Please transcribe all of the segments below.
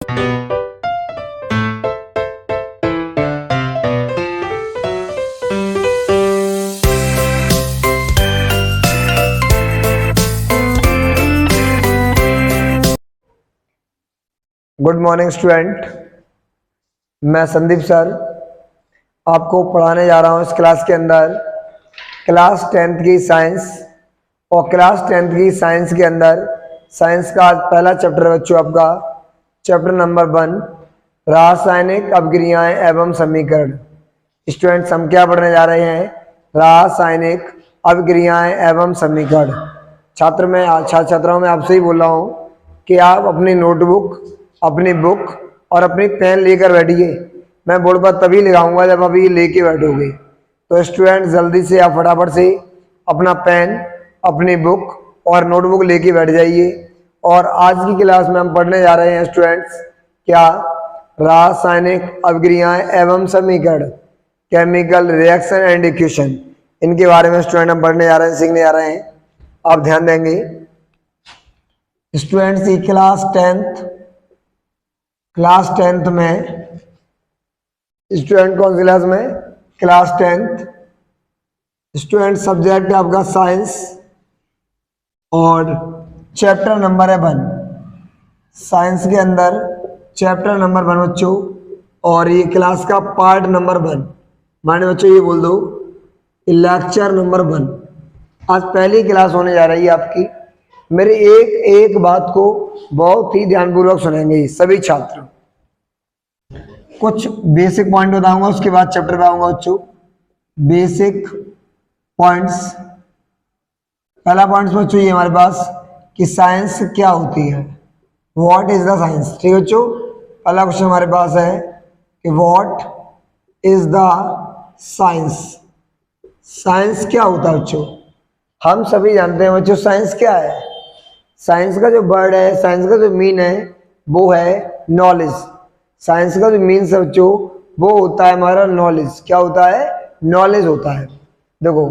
Good morning student, मैं Sandeep sir आपको पढ़ाने जा रहा हूँ इस क्लास के अंदर क्लास 10th की साइंस। और क्लास 10th की साइंस के अंदर साइंस का आज पहला चैप्टर है बच्चों, आपका चैप्टर नंबर 1 रासायनिक अभिक्रियाएं एवं समीकरण। स्टूडेंट्स, हम क्या पढ़ने जा रहे हैं? रासायनिक अभिक्रियाएं एवं समीकरण। छात्रों में आपसे ही बोल रहा हूँ कि आप अपनी नोटबुक, अपनी बुक और अपनी पेन लेकर बैठिए। मैं बोर्ड पर तभी लिखाऊंगा जब अभी लेके बैठोगे। तो स्टूडेंट, जल्दी से आप फटाफट से अपना पेन, अपनी बुक और नोटबुक लेके बैठ जाइए। और आज की क्लास में हम पढ़ने जा रहे हैं स्टूडेंट्स, क्या? रासायनिक अभिक्रियाएं एवं समीकरण, केमिकल रिएक्शन एंड इक्वेशन। इनके बारे में स्टूडेंट हम पढ़ने जा रहे हैं, सीखने जा रहे हैं। आप ध्यान देंगे स्टूडेंट्स, की क्लास 10th में स्टूडेंट कौन सी क्लास में? Class 10th। स्टूडेंट सब्जेक्ट है आपका साइंस और चैप्टर नंबर है 1। साइंस के अंदर चैप्टर नंबर 1 बच्चों, और ये क्लास का पार्ट नंबर 1। माने बच्चों ये बोल दो लेक्चर नंबर 1। आज पहली क्लास होने जा रही है आपकी। मेरी एक एक बात को बहुत ही ध्यानपूर्वक सुनेंगे सभी छात्र। कुछ बेसिक पॉइंट बताऊंगा, उसके बाद चैप्टर पे आऊंगा बच्चों। Basic points. पहला पॉइंट बच्चों ये हमारे पास कि साइंस क्या होती है। What is the science? ठीक है बच्चों, पहला क्वेश्चन हमारे पास है कि what is the science. Science क्या होता है बच्चों? हम सभी जानते हैं बच्चों साइंस क्या है। साइंस का जो वर्ड है, साइंस का जो मीन है वो है नॉलेज। साइंस का जो मीन्स है बच्चों वो होता है हमारा नॉलेज। क्या होता है? नॉलेज होता है। देखो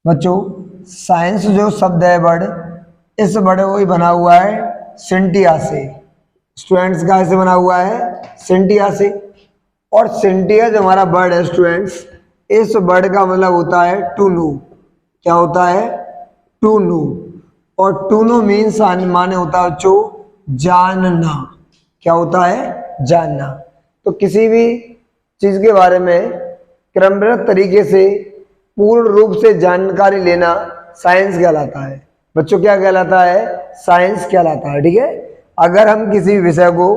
बच्चों, साइंस जो शब्द है वर्ड, इस वर्ड को ही बना हुआ है सिंटिया से। स्टूडेंट्स का ऐसे बना हुआ है सिंटिया से। और सिंटिया जो हमारा वर्ड है स्टूडेंट्स, इस वर्ड का मतलब होता है टू नो। क्या होता है? To know. और टू नो मीन्स माने होता है बच्चों जानना। क्या होता है? जानना। तो किसी भी चीज के बारे में क्रमबद्ध तरीके से पूर्ण रूप से जानकारी लेना साइंस कहलाता है बच्चों। क्या कहलाता है? साइंस कहलाता है। ठीक है, अगर हम किसी विषय को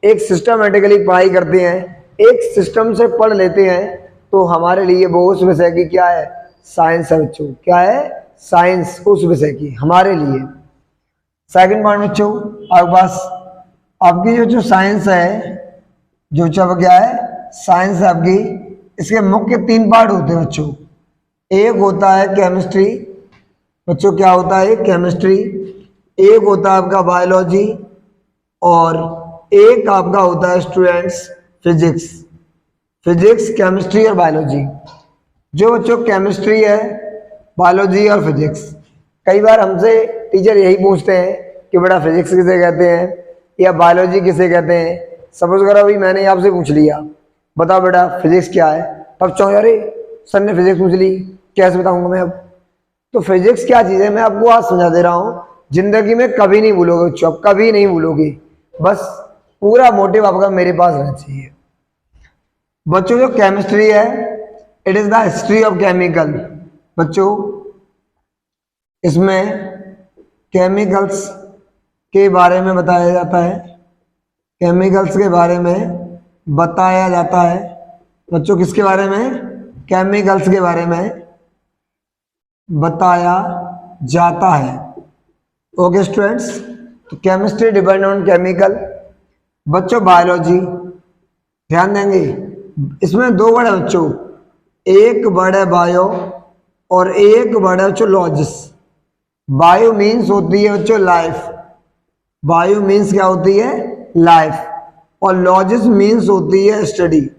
एक सिस्टमेटिकली पढ़ाई करते हैं, एक सिस्टम से पढ़ लेते हैं, तो हमारे लिए वो उस विषय की क्या है? साइंस है बच्चों। क्या है? साइंस उस विषय की हमारे लिए। सेकंड पॉइंट बच्चों, आपके पास आपकी जो साइंस है, जो जब क्या है साइंस है आपकी, इसके मुख्य 3 पार्ट होते हैं बच्चों। एक होता है केमिस्ट्री बच्चों। क्या होता है? केमिस्ट्री। एक होता है आपका बायोलॉजी, और एक आपका होता है स्टूडेंट्स फिजिक्स। फिजिक्स, केमिस्ट्री और बायोलॉजी। जो बच्चों केमिस्ट्री है, बायोलॉजी और फिजिक्स, कई बार हमसे टीचर यही पूछते हैं कि बेटा फिजिक्स किसे कहते हैं या बायोलॉजी किसे कहते हैं। सपोज करो अभी मैंने आपसे पूछ लिया, बताओ बेटा फिजिक्स क्या है, तब चौंक अरे सर ने फिजिक्स पूछ ली, कैसे बताऊंगा मैं अब? तो फिजिक्स क्या चीज़ है मैं आपको आज समझा दे रहा हूँ। जिंदगी में कभी नहीं भूलोगे बच्चों, आप कभी नहीं भूलोगे। बस पूरा मोटिव आपका मेरे पास रहना चाहिए बच्चों। जो केमिस्ट्री है, it is the history of chemical बच्चों। इसमें केमिकल्स के बारे में बताया जाता है। केमिकल्स के बारे में बताया जाता है बच्चों। किसके बारे में? केमिकल्स के बारे में बताया जाता है। ओके स्टूडेंट्स, तो केमिस्ट्री डिपेंड ऑन केमिकल। बच्चों बायोलॉजी, ध्यान देंगे इसमें 2 वर्ड है बच्चों। एक वर्ड है बायो और एक वर्ड है बच्चों लॉजिस। बायो मीन्स होती है बच्चों लाइफ। बायो मीन्स क्या होती है? लाइफ। और लॉजिस मीन्स होती है स्टडी।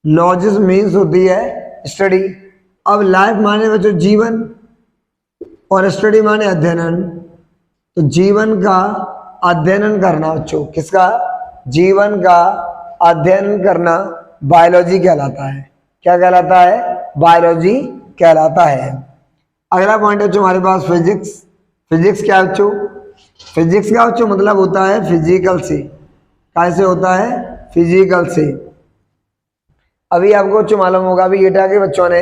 लॉजिस मीन्स होती है स्टडी। अब लाइफ माने बच्चों जीवन और स्टडी माने अध्ययन। तो जीवन का अध्ययन करना बच्चों, किसका? जीवन का अध्ययन करना बायोलॉजी कहलाता है। क्या कहलाता है? बायोलॉजी कहलाता है। अगला पॉइंट है बच्चों हमारे पास फिजिक्स। फिजिक्स क्या है बच्चों? फिजिक्स का बच्चों मतलब होता है फिजिकल से। कैसे होता है? फिजिकल से। अभी आपको बच्चों मालूम होगा, अभी एटा के बच्चों ने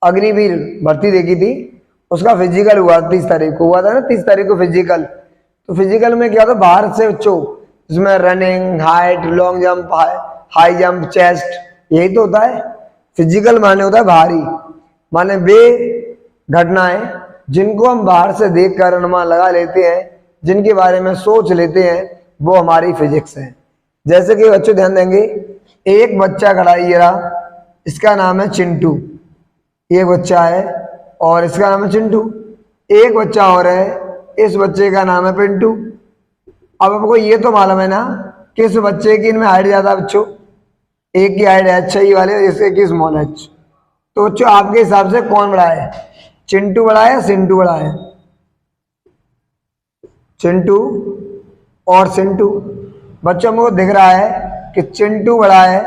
अग्निवीर भर्ती देखी थी, उसका फिजिकल हुआ 30 तारीख को, हुआ था ना 30 तारीख को फिजिकल। तो फिजिकल में क्या होता है? बाहर से बच्चों इसमें running, height, long jump, high jump, chest, यही तो होता है। फिजिकल माने होता है बाहरी, माने वे घटनाएं जिनको हम बाहर से देखकर अनुमान लगा लेते हैं, जिनके बारे में सोच लेते हैं, वो हमारी फिजिक्स है। जैसे कि बच्चों ध्यान देंगे, एक बच्चा खड़ा है, ये रहा, इसका नाम है चिंटू। एक बच्चा है और इसका नाम है चिंटू। एक बच्चा और है, इस बच्चे का नाम है पिंटू। अब आपको ये तो मालूम है ना किस बच्चे की इनमें हाइट ज्यादा बच्चों? एक की हाइट एच है वाले, इसके की स्मॉल एच। तो बच्चों आपके हिसाब से कौन बड़ा है? चिंटू बड़ा है या सिंटू बड़ा है? चिंटू और सिंटू। बच्चों को दिख रहा है कि चिंटू बड़ा है।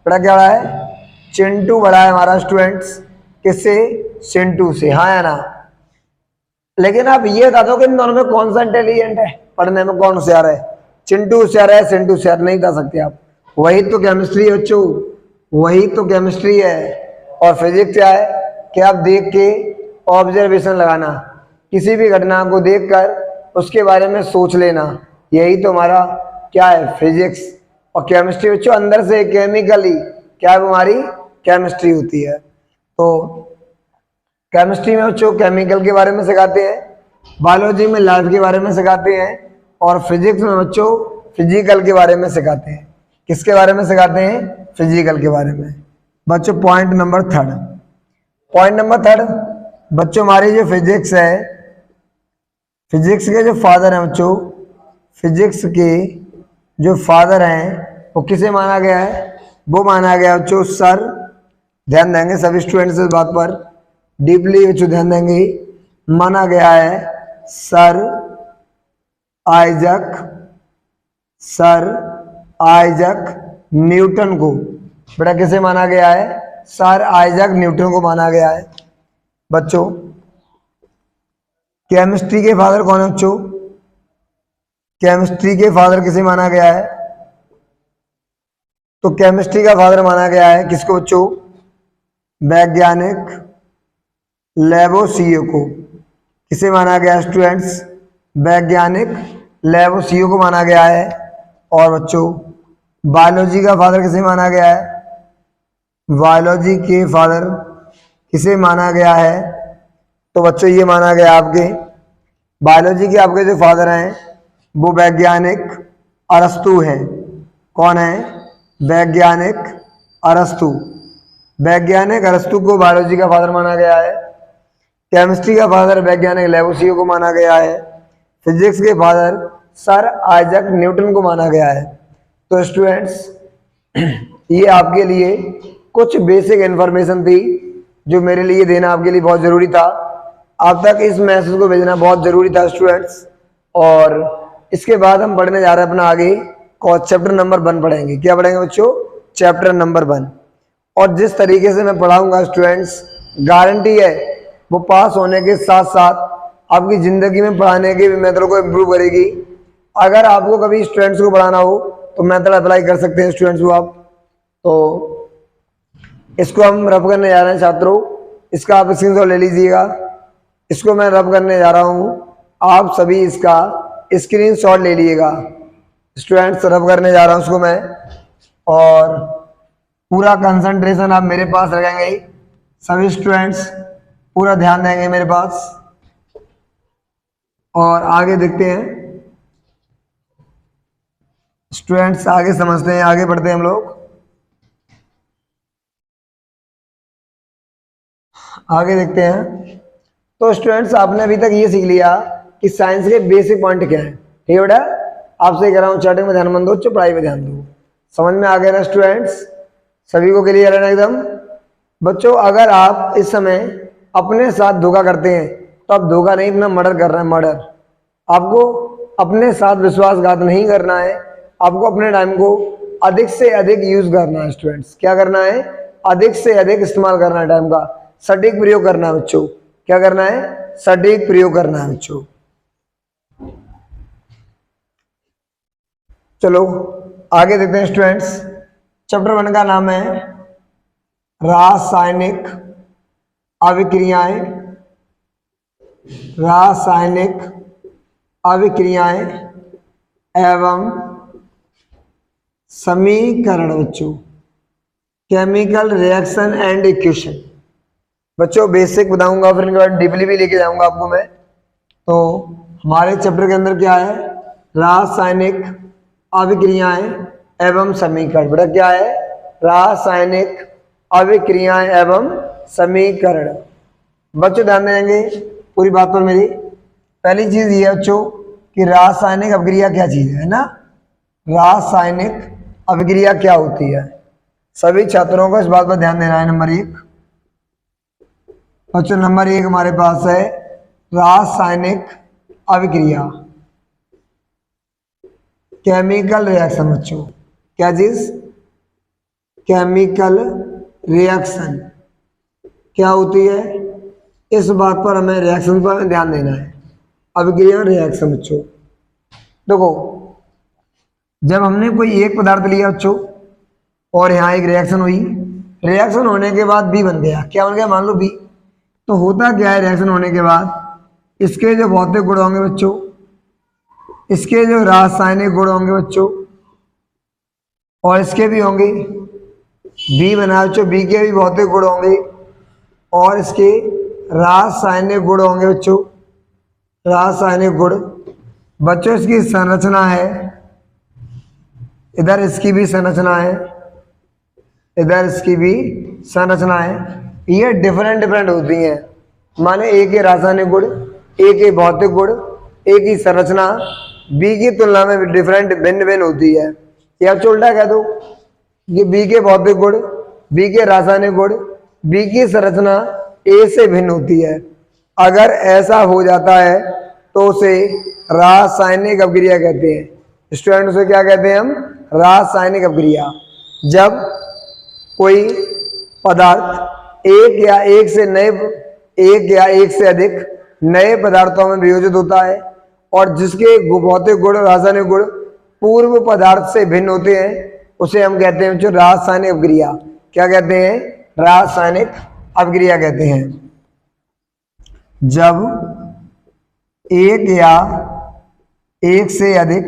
बड़ा क्या बड़ा है? चिंटू बड़ा है हमारा स्टूडेंट्स, किससे? सिंटू से, हाँ या ना? लेकिन आप ये बता दो कि इन दोनों में कौन सा इंटेलिजेंट है, पढ़ने में कौन होशियार है? चिंटू होशियार है, सिंटू होशियार? नहीं बता सकते आप। वही तो केमिस्ट्री है बच्चों, वही तो केमिस्ट्री है। और फिजिक्स क्या है? कि आप देख के ऑब्जर्वेशन लगाना, किसी भी घटना को देखकर उसके बारे में सोच लेना, यही तो हमारा क्या है? फिजिक्स। और केमिस्ट्री बच्चों अंदर से केमिकली क्या है? हमारी केमिस्ट्री होती है। तो केमिस्ट्री में बच्चों केमिकल के बारे में सिखाते हैं, बायोलॉजी में लाइफ के बारे में सिखाते हैं, और फिजिक्स में बच्चों फिजिकल के बारे में सिखाते हैं। किसके बारे में सिखाते हैं? फिजिकल के बारे में। बच्चों point number third, point number third बच्चों हमारी जो फिजिक्स है, फिजिक्स के जो फादर हैं बच्चों, फिजिक्स के जो फादर हैं वो किसे माना गया है? वो माना गया बच्चों सर, ध्यान देंगे सभी स्टूडेंट्स इस बात पर डीपली बच्चों ध्यान देंगे, माना गया है sir Isaac, sir Isaac Newton को। बेटा किसे माना गया है? सर आइजक न्यूटन को माना गया है। बच्चों केमिस्ट्री के फादर कौन है बच्चों? केमिस्ट्री के फादर किसे माना गया है? तो केमिस्ट्री का फादर माना गया है किसको बच्चों? वैज्ञानिक लेवोसियो को। किसे माना गया स्टूडेंट्स? वैज्ञानिक लेवोसियो को माना गया है। और बच्चों बायोलॉजी का फादर किसे माना गया है? बायोलॉजी के फादर किसे माना गया है? तो बच्चों ये माना गया आपके बायोलॉजी के आपके जो फादर हैं वो वैज्ञानिक अरस्तु हैं। कौन है? वैज्ञानिक अरस्तु। वैज्ञानिक अरस्तु को बायोलॉजी का फादर माना गया है। केमिस्ट्री का फादर वैज्ञानिक लेवोसियो को माना गया है। फिजिक्स के फादर सर आइजक न्यूटन को माना गया है। तो स्टूडेंट्स ये आपके लिए कुछ बेसिक इन्फॉर्मेशन थी जो मेरे लिए देना आपके लिए बहुत ज़रूरी था। आप तक इस मैसेज को भेजना बहुत ज़रूरी था स्टूडेंट्स। और इसके बाद हम पढ़ने जा रहे हैं अपना आगे चैप्टर नंबर 1 पढ़ेंगे। क्या पढ़ेंगे बच्चों? Chapter number 1। और जिस तरीके से मैं पढ़ाऊंगा स्टूडेंट्स, गारंटी है वो पास होने के साथ साथ आपकी ज़िंदगी में पढ़ाने के भी मेथड को इम्प्रूव करेगी। अगर आपको कभी स्टूडेंट्स को पढ़ाना हो तो मेथड अप्लाई कर सकते हैं स्टूडेंट्स को आप। तो इसको हम रब करने जा रहे हैं छात्रों, इसका आप स्क्रीनशॉट ले लीजिएगा। इसको मैं रब करने जा रहा हूँ, आप सभी इसका स्क्रीनशॉट ले लीजिएगा। स्टूडेंट्स रब करने जा रहा हूँ उसको मैं, और पूरा कंसंट्रेशन आप मेरे पास रखेंगे। सभी स्टूडेंट्स पूरा ध्यान देंगे मेरे पास, और आगे देखते हैं स्टूडेंट्स, आगे समझते हैं, आगे बढ़ते हैं हम लोग। आगे देखते हैं। तो स्टूडेंट्स आपने अभी तक ये सीख लिया कि साइंस के बेसिक पॉइंट क्या है। ठीक है बेटा, आपसे कह रहा हूँ चैटिंग में ध्यान मत दो, पढ़ाई में ध्यान दो। समझ में आ गया ना स्टूडेंट्स? सभी को क्लियर है ना एकदम? बच्चों अगर आप इस समय अपने साथ धोखा करते हैं तो आप धोखा नहीं, अपना मर्डर कर रहे हैं, मर्डर। आपको अपने साथ विश्वासघात नहीं करना है, आपको अपने टाइम को अधिक से अधिक यूज करना है स्टूडेंट्स। क्या करना है? अधिक से अधिक इस्तेमाल करना है टाइम का, सटीक प्रयोग करना है बच्चों। क्या करना है? सटीक प्रयोग करना है बच्चों। चलो आगे देखते हैं स्टूडेंट्स। चैप्टर 1 का नाम है रासायनिक अभिक्रियाएं, रासायनिक अभिक्रियाएं एवं समीकरण बच्चों, केमिकल रिएक्शन एंड इक्वेशन। बच्चों बेसिक बताऊंगा, फिर इनके बाद डीपली भी लेके जाऊंगा आपको मैं। तो हमारे चैप्टर के अंदर क्या है? रासायनिक अभिक्रियाएं एवं समीकरण। बेटा क्या है? रासायनिक अभिक्रियाएं एवं समीकरण। बच्चों ध्यान देंगे पूरी बात पर मेरी। पहली चीज ये है बच्चों कि रासायनिक अभिक्रिया क्या चीज है ना? रासायनिक अभिक्रिया क्या होती है? सभी छात्रों को इस बात पर ध्यान देना है। नंबर 1 बच्चों, नंबर 1 हमारे पास है रासायनिक अभिक्रिया, केमिकल रिएक्शन। बच्चों क्या चीज? केमिकल रिएक्शन क्या होती है? इस बात पर हमें रिएक्शन पर ध्यान देना है। अभिक्रिया रिएक्शन बच्चों देखो, जब हमने कोई एक पदार्थ लिया बच्चों और यहाँ एक रिएक्शन हुई, रिएक्शन होने के बाद बी बन गया। क्या बन गया? मान लो बी। तो होता क्या है रिएक्शन होने के बाद? इसके जो भौतिक गुण होंगे बच्चों, इसके जो रासायनिक गुण होंगे बच्चों, और इसके भी होंगे। बी बना बच्चों, बी के भी भौतिक गुण होंगे और इसके रासायनिक गुण होंगे बच्चों, रासायनिक गुण। बच्चों इसकी संरचना है, इधर इसकी भी संरचना है, इधर इसकी भी संरचना है। ये डिफरेंट होती हैं। माने एक ही रासायनिक गुण, एक ही भौतिक गुण, एक ही संरचना बी की तुलना में डिफरेंट भिन्न होती है। या उल्टा कह दो कि बी के भौतिक गुण, बी के रासायनिक गुण, बी की संरचना ए से भिन्न होती है। अगर ऐसा हो जाता है तो उसे रासायनिक अभिक्रिया कहते हैं। स्टूडेंट उसे क्या कहते हैं हम? रासायनिक अभिक्रिया। जब कोई पदार्थ एक या एक से अधिक नए पदार्थों में वियोजित होता है और जिसके भौतिक गुण रासायनिक गुण पूर्व पदार्थ से भिन्न होते हैं, उसे हम कहते हैं जो रासायनिक अभिक्रिया। क्या कहते हैं? रासायनिक अभिक्रिया कहते हैं। जब एक या एक से अधिक,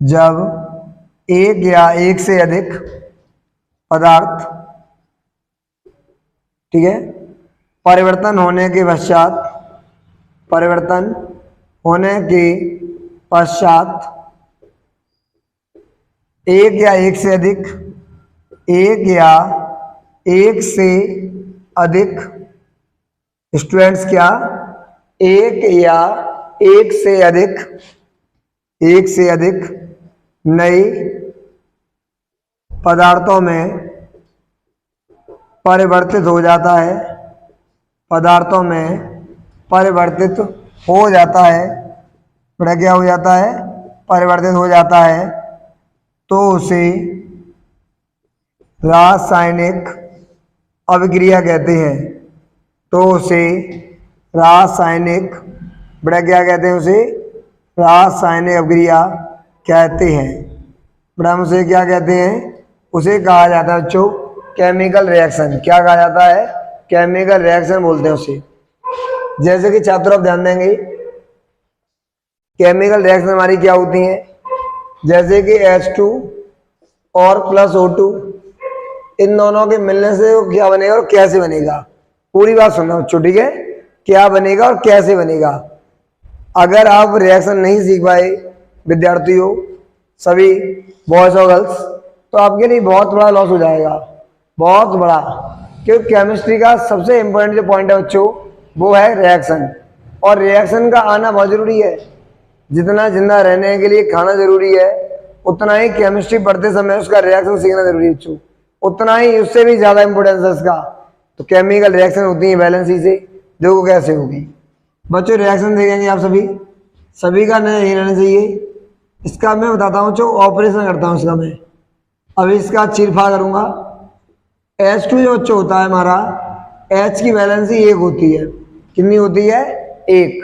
जब एक या एक से अधिक पदार्थ, ठीक है, परिवर्तन होने के पश्चात, परिवर्तन होने के पश्चात एक या एक से अधिक, एक या एक से अधिक स्टूडेंट्स क्या? एक या एक से अधिक नए पदार्थों में परिवर्तित हो जाता है, पदार्थों में परिवर्तित हो जाता है। बड़ा क्या हो जाता है? परिवर्तित हो जाता है। तो उसे रासायनिक अभिक्रिया कहते हैं। तो उसे रासायनिक, बड़ा क्या कहते हैं? उसे रासायनिक अभिक्रिया कहते हैं। बड़ा हम उसे क्या कहते हैं? उसे कहा जाता है बच्चों केमिकल रिएक्शन। क्या कहा जाता है? केमिकल रिएक्शन बोलते हैं उसे। जैसे कि छात्रों आप ध्यान देंगे, केमिकल रिएक्शन हमारी क्या होती है? जैसे कि H2 और प्लस O2, इन दोनों के मिलने से वो क्या बनेगा और कैसे बनेगा? पूरी बात सुनना बच्चों, ठीक है? क्या बनेगा और कैसे बनेगा। अगर आप रिएक्शन नहीं सीख पाए विद्यार्थियों, सभी बॉयज और गर्ल्स, तो आपके लिए बहुत बड़ा लॉस हो जाएगा, बहुत बड़ा। क्योंकि केमिस्ट्री का सबसे इंपॉर्टेंट जो पॉइंट है बच्चों, वो है रिएक्शन। और रिएक्शन का आना बहुत जरूरी है। जितना जिंदा रहने के लिए खाना जरूरी है, उतना ही केमिस्ट्री पढ़ते समय उसका रिएक्शन सीखना जरूरी है बच्चों। उतना ही, उससे भी ज्यादा इंपोर्टेंस है इसका। तो केमिकल रिएक्शन होती है वैलेंसी से, देखो कैसे होगी। बच्चों रिएक्शन देखेंगे आप सभी। सभी का नहीं रहना चाहिए। इसका मैं बताता हूँ जो ऑपरेशन करता हूँ इसका मैं। अब इसका चीरफा करूँगा। H2 जो बच्चों होता है हमारा, H की वैलेंसी 1 होती है। कितनी होती है? 1।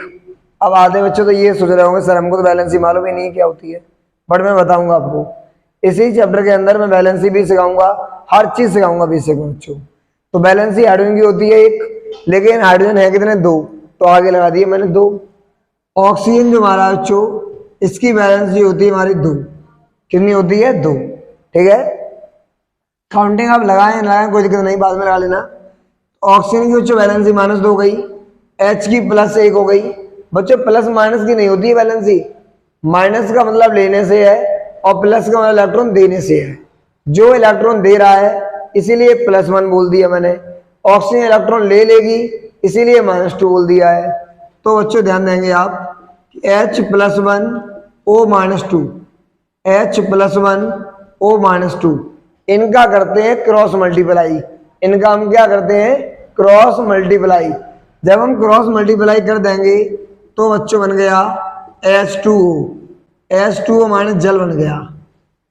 अब आधे बच्चों तो ये सोच रहे होंगे सर हमको तो वैलेंसी मालूम ही नहीं क्या होती है, बट मैं बताऊंगा आपको। इसी चैप्टर के अंदर मैं वैलेंसी भी सिखाऊंगा, हर चीज सिखाऊंगा बेसिक में बच्चों। तो वैलेंसी हाइड्रोजन की होती है 1, लेकिन हाइड्रोजन है कितने? 2, तो आगे लगा दिए मैंने 2। ऑक्सीजन जो हमारा बच्चों, इसकी वैलेंसी होती है हमारी 2। कितनी होती है? 2। ठीक है, काउंटिंग आप लगाएं लगाएं कोई दिक्कत नहीं, बाद में लगा लेना। ऑक्सीजन की बच्चों वैलेंसी -2 हो गई, H की +1 हो गई। बच्चों प्लस माइनस की नहीं होती है वैलेंसी, माइनस का मतलब लेने से है और प्लस का मतलब इलेक्ट्रॉन देने से है। जो इलेक्ट्रॉन दे रहा है इसीलिए +1 बोल दिया मैंने, ऑक्सीजन इलेक्ट्रॉन ले लेगी इसीलिए -2 बोल दिया है। तो बच्चों ध्यान देंगे आप, H+1 O-2, H+1 O-2, इनका करते हैं क्रॉस मल्टीप्लाई। इनका हम क्या करते हैं? Cross multiply. जब हम क्रॉस मल्टीप्लाई कर देंगे तो बच्चों बन गया H2O, H2O माइनस जल बन गया।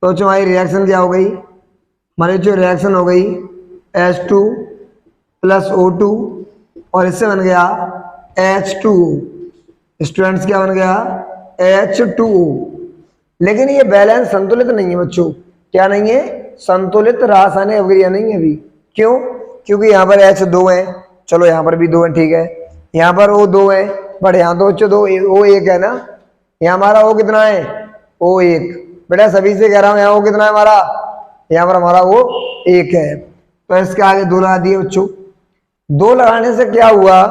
तो बच्चों हमारी रिएक्शन क्या हो गई? हमारी जो रिएक्शन हो गई H2 + O2 और इससे बन गया H2O। स्टूडेंट्स क्या बन गया? H2O। लेकिन ये बैलेंस संतुलित नहीं है बच्चों। क्या नहीं है? संतुलित रासायनिक अभिक्रिया नहीं है अभी। क्यों? क्योंकि यहाँ पर H2 है, चलो यहाँ पर भी 2 है, ठीक है। यहाँ पर O2 है, बट यहाँ तो बच्चों 2 O1 है ना। यहाँ हमारा O कितना है? O1। बेटा सभी से कह रहा हूँ यहाँ O कितना है हमारा? यहाँ पर हमारा O1 है। तो इसके आगे 2 लगा दिए बच्चों। 2 लगाने से क्या हुआ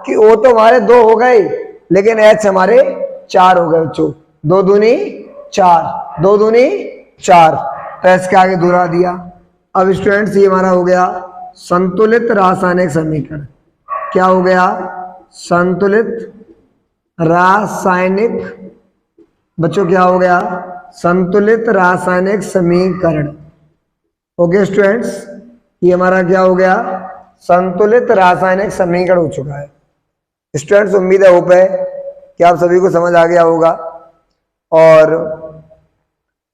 कि O तो हमारे 2 हो गए, लेकिन H हमारे 4 हो गए बच्चों। 2 दूनी 4, 2 दूनी 4, तो इसके आगे 2 लगा दिया। अब स्टूडेंट्स ये हमारा हो गया संतुलित रासायनिक समीकरण। क्या हो गया? संतुलित रासायनिक, बच्चों क्या हो गया? संतुलित रासायनिक समीकरण। ओके स्टूडेंट्स, ये हमारा क्या हो गया? संतुलित रासायनिक समीकरण हो चुका है। स्टूडेंट्स उम्मीद है, होप है कि आप सभी को समझ आ गया होगा। और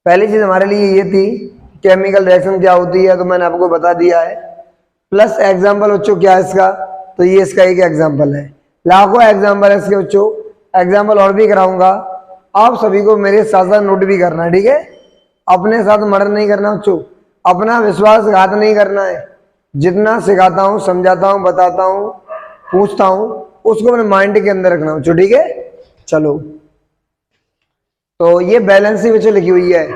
पहली चीज हमारे लिए ये थी केमिकल रिएक्शन क्या होती है, तो मैंने आपको बता दिया है। प्लस एग्जाम्पल बच्चों क्या है इसका, तो ये इसका एक एग्जाम्पल है। लाखों एग्जाम्पल है इसके बच्चों, एग्जाम्पल और भी कराऊंगा। आप सभी को मेरे साथ साथ नोट भी करना है, ठीक है। अपने साथ मर्डर नहीं करना बच्चों, अपना विश्वासघात नहीं करना है। जितना सिखाता हूँ, समझाता हूँ, बताता हूँ, पूछता हूँ, उसको अपने माइंड के अंदर रखना बच्चों, ठीक है। चलो, तो ये बैलेंसी बच्चों लिखी हुई है।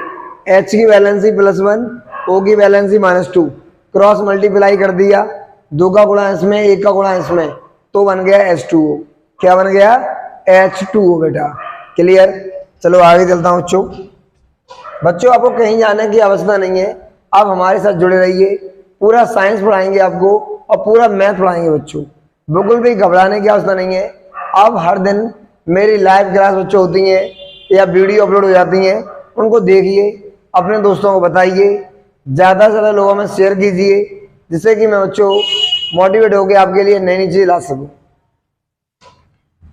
H की वैलेंसी +1, O की वैलेंसी -2, क्रॉस मल्टीप्लाई कर दिया, 2 का गुणा इसमें, 1 का गुणा इसमें, तो बन गया H2O। क्या बन गया? H2O बेटा। क्लियर? चलो आगे चलता हूँ बच्चों। बच्चों आपको कहीं जाने की आवश्यकता नहीं है, आप हमारे साथ जुड़े रहिए। पूरा साइंस पढ़ाएंगे आपको और पूरा मैथ पढ़ाएंगे बच्चों, बिल्कुल भी घबराने की आवश्यकता नहीं है। आप हर दिन मेरी लाइव क्लास बच्चों होती है या वीडियो अपलोड हो जाती हैं, उनको देखिए, अपने दोस्तों को बताइए, ज़्यादा से ज़्यादा लोगों में शेयर कीजिए, जिससे कि मैं बच्चों मोटिवेट होकर आपके लिए नई नई चीज़ ला सकूँ।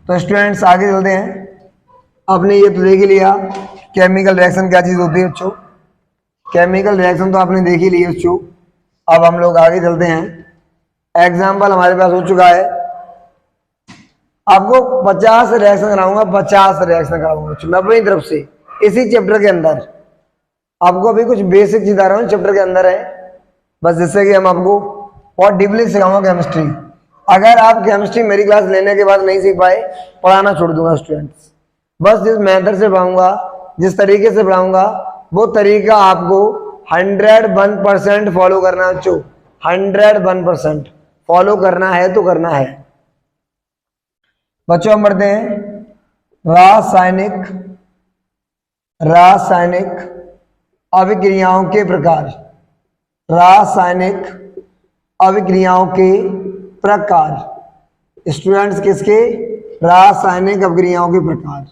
तो स्टूडेंट्स आगे चलते हैं। आपने ये तो देख ही लिया केमिकल रिएक्शन क्या चीज़ होती है बच्चों, केमिकल रिएक्शन तो आपने देख ही ली है बच्चों। अब हम लोग आगे चलते हैं। एग्जाम्पल हमारे पास हो चुका है। आपको 50 रिएक्शन कराऊंगा, 50 रिएक्शन कराऊंगा मैं अपनी तरफ से इसी चैप्टर के अंदर। आपको अभी कुछ बेसिक चीज आ रहा हूँ चैप्टर के अंदर है, बस जिससे कि हम आपको बहुत डीपली सिखाऊंगा केमिस्ट्री। अगर आप केमिस्ट्री मेरी क्लास लेने के बाद नहीं सीख पाए, पढ़ाना छोड़ दूंगा स्टूडेंट्स। बस जिस मेथड से पढ़ाऊंगा, जिस तरीके से पढ़ाऊंगा, वो तरीका आपको 101% फॉलो करना है बच्चों। 101% फॉलो करना है तो करना है बच्चों। हम पढ़ते हैं रासायनिक अभिक्रियाओं के प्रकार। रासायनिक अभिक्रियाओं के प्रकार स्टूडेंट्स किसके? रासायनिक अभिक्रियाओं के प्रकार।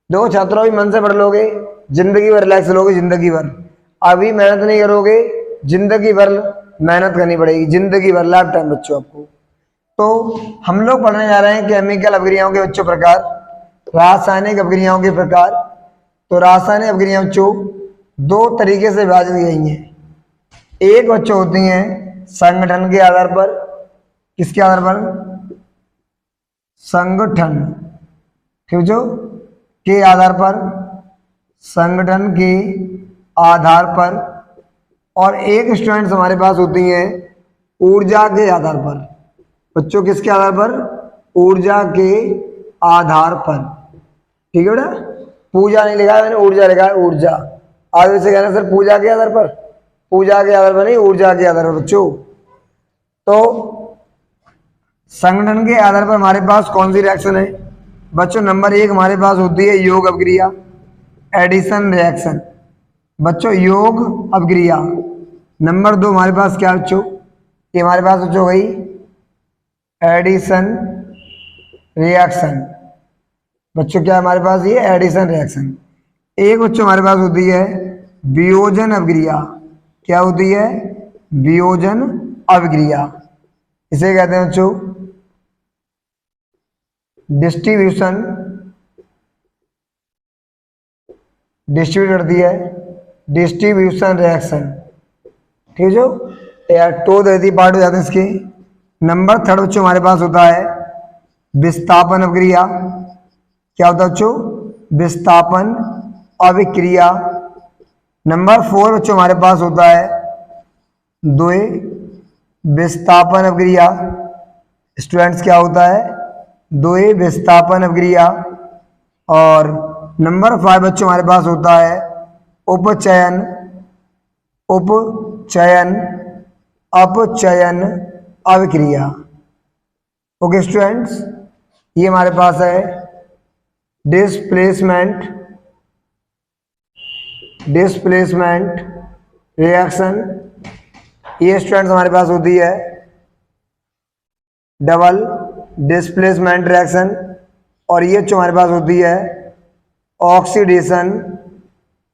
देखो छात्रों, अभी मन से पढ़ लोगे, जिंदगी भर रिलैक्स लोगे, जिंदगी भर। अभी मेहनत नहीं करोगे, जिंदगी भर मेहनत करनी पड़ेगी, जिंदगी भर, लाइफ टाइम बच्चों आपको। तो हम लोग पढ़ने जा रहे हैं केमिकल अभिक्रियाओं के बच्चों प्रकार। रासायनिक अभिक्रियाओं के प्रकार। तो रासायनिक अभिक्रियाएं बच्चों दो तरीके से विभाजित की गई हैं। एक बच्चों होती हैं संगठन के आधार पर। किसके आधार पर? संगठन, ठीक जो के आधार पर, संगठन के आधार पर। और एक स्टूडेंट्स हमारे पास होती हैं ऊर्जा के आधार पर। बच्चों किसके आधार पर? ऊर्जा के आधार पर, ठीक है बेटा। पूजा नहीं लिखा है मैंने, ऊर्जा लिखा है, ऊर्जा। आगे से कहना सर पूजा के आधार पर, पूजा के आधार पर नहीं, ऊर्जा के आधार पर बच्चों। तो संगठन के आधार पर हमारे पास कौन सी रिएक्शन है बच्चों? नंबर 1 हमारे पास होती है योग अभिक्रिया, एडिशन रिएक्शन। बच्चों योग अभिक्रिया। नंबर 2 हमारे पास क्या बच्चों? ये हमारे पास बच्चों गई एडिशन रिएक्शन। बच्चों क्या हमारे पास? ये एडिशन रिएक्शन। एक बच्चों हमारे पास होती है वियोजन अभिक्रिया। क्या होती है? वियोजन अभिक्रिया। इसे कहते हैं बच्चों डिस्ट्रीब्यूशन, डिस्ट्रीब्यूट करती है, डिस्ट्रीब्यूशन रिएक्शन, ठीक है जो यार टो देती पार्ट हो जाते हैं इसके। नंबर 3 बच्चों हमारे पास होता है विस्थापन अभिक्रिया। क्या होता है बच्चों? विस्थापन अभिक्रिया। नंबर 4 बच्चों हमारे पास होता है द्वि विस्थापन अभिक्रिया। स्टूडेंट्स क्या होता है? द्वि विस्थापन अभिक्रिया। और नंबर 5 बच्चों हमारे पास होता है उपचयन, उपचयन, अपचयन अभिक्रिया। ओके स्टूडेंट्स, ये हमारे पास है डिस्प्लेसमेंट, डिस्प्लेसमेंट रिएक्शन। ये स्टूडेंट्स हमारे पास होती है डबल डिस्प्लेसमेंट रिएक्शन। और ये जो हमारे पास होती है ऑक्सीडेशन,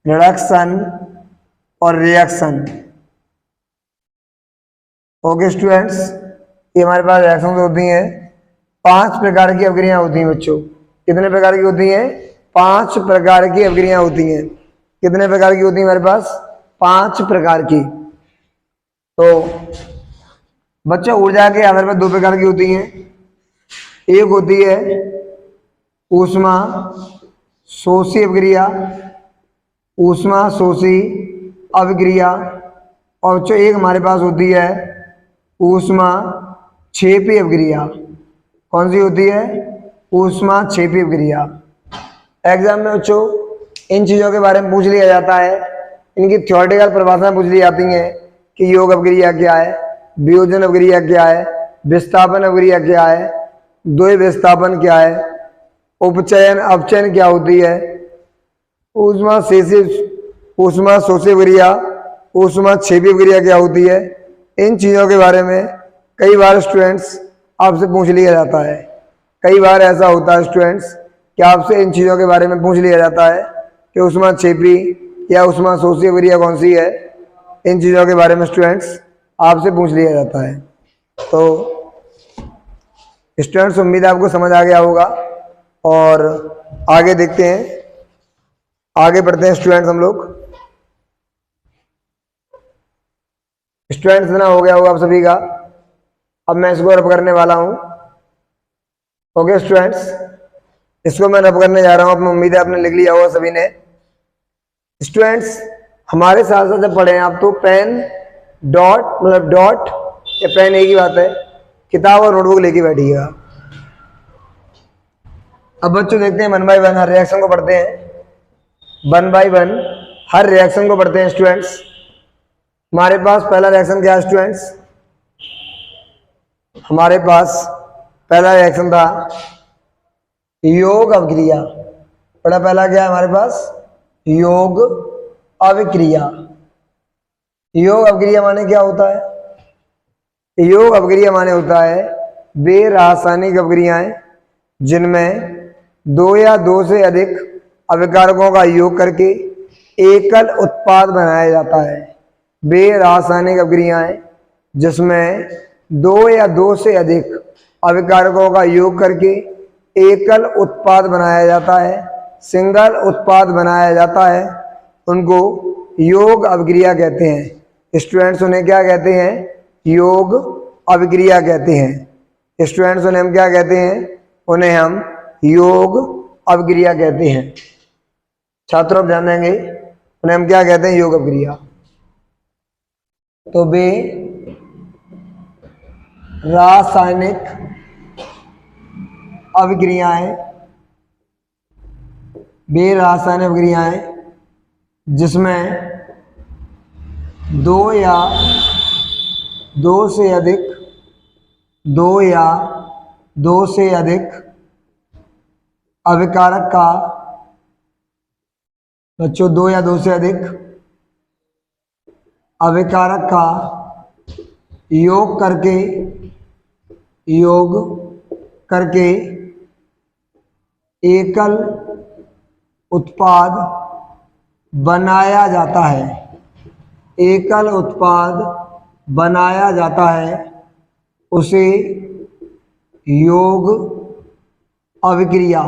रिडक्शन और रिएक्शन। ओके स्टूडेंट्स, ये हमारे पास रिएक्शन होती हैं। 5 प्रकार की अभिक्रियाएं होती हैं बच्चों। कितने प्रकार की होती हैं? 5 प्रकार की अभिक्रियाएं होती हैं। कितने प्रकार की होती है हमारे पास? 5 प्रकार की। तो बच्चों ऊर्जा के आधार पर 2 प्रकार की होती हैं। एक होती है ऊष्मा शोषी अभिक्रिया, ऊष्मा शोषी अभिक्रिया। और बच्चों एक हमारे पास होती है ऊष्मा क्षेपी अभिक्रिया। कौन सी होती है? ऊष्मा क्षेपी अभिक्रिया। एग्जाम में बच्चों इन चीज़ों के बारे में पूछ लिया जाता है, इनकी थ्योरेटिकल परिभाषा पूछ ली जाती हैं कि योग अभिक्रिया क्या है, वियोजन अभिक्रिया क्या है, विस्थापन अभिक्रिया क्या है, द्वि विस्थापन क्या है, उपचयन अपचयन क्या होती है, ऊष्मा शोषी अभिक्रिया, ऊष्मा क्षेपी अभिक्रिया क्या होती है। इन चीज़ों के बारे में कई बार स्टूडेंट्स आपसे पूछ लिया जाता है। कई बार ऐसा होता है स्टूडेंट्स कि आपसे इन चीज़ों के बारे में पूछ लिया जाता है कि ऊष्मा क्षेपी या ऊष्मा शोषी अभिक्रिया कौन सी है। इन चीज़ों के बारे में स्टूडेंट्स आपसे पूछ लिया जाता है। तो स्टूडेंट्स उम्मीद है आपको समझ आ गया होगा। और आगे देखते हैं, आगे बढ़ते हैं स्टूडेंट्स हम लोग। स्टूडेंट्स इतना हो गया होगा आप सभी का। अब मैं इसको रब करने वाला हूं। ओके स्टूडेंट्स, इसको मैं रब करने जा रहा हूं। अपनी उम्मीद है आपने लिख लिया होगा सभी ने। स्टूडेंट्स हमारे साथ साथ जब पढ़े हैं आप तो पेन डॉट मतलब डॉट या पेन एक ही बात है, किताब और नोटबुक लेके बैठिएगा। अब बच्चों देखते हैं 1 बाय 1 हर रिएक्शन को पढ़ते हैं। 1 बाय 1 हर रिएक्शन को पढ़ते हैं स्टूडेंट्स। हमारे पास पहला रिएक्शन क्या है स्टूडेंट्स? हमारे पास पहला रिएक्शन था योग अभिक्रिया। पहला क्या है हमारे पास? योग अभिक्रिया। योग अभिक्रिया माने क्या होता है? योग अभिक्रिया माने होता है वे रासायनिक अभिक्रियाएं जिनमें 2 या 2 से अधिक अभिकारकों का योग करके एकल उत्पाद बनाया जाता है। वे रासायनिक अभिक्रियाएं जिसमें 2 या 2 से अधिक अभिकारकों का योग करके एकल उत्पाद बनाया जाता है, सिंगल उत्पाद बनाया जाता है, उनको योग अभिक्रिया कहते हैं। स्टूडेंट्स उन्हें क्या कहते हैं? योग अभिक्रिया कहते हैं। स्टूडेंट्स उन्हें हम क्या कहते हैं? उन्हें हम योग अभिक्रिया कहते हैं। छात्रों ध्यान देंगे, उन्हें हम क्या कहते हैं? योग अभिक्रिया। तो वे रासायनिक अभिक्रियाएं, वे रासायनिक अभिक्रियाएं जिसमें दो या दो से अधिक अभिकारक का, बच्चों दो या दो से अधिक अभिकारक का योग करके एकल उत्पाद बनाया जाता है। एकल उत्पाद बनाया जाता है, उसे योग अभिक्रिया,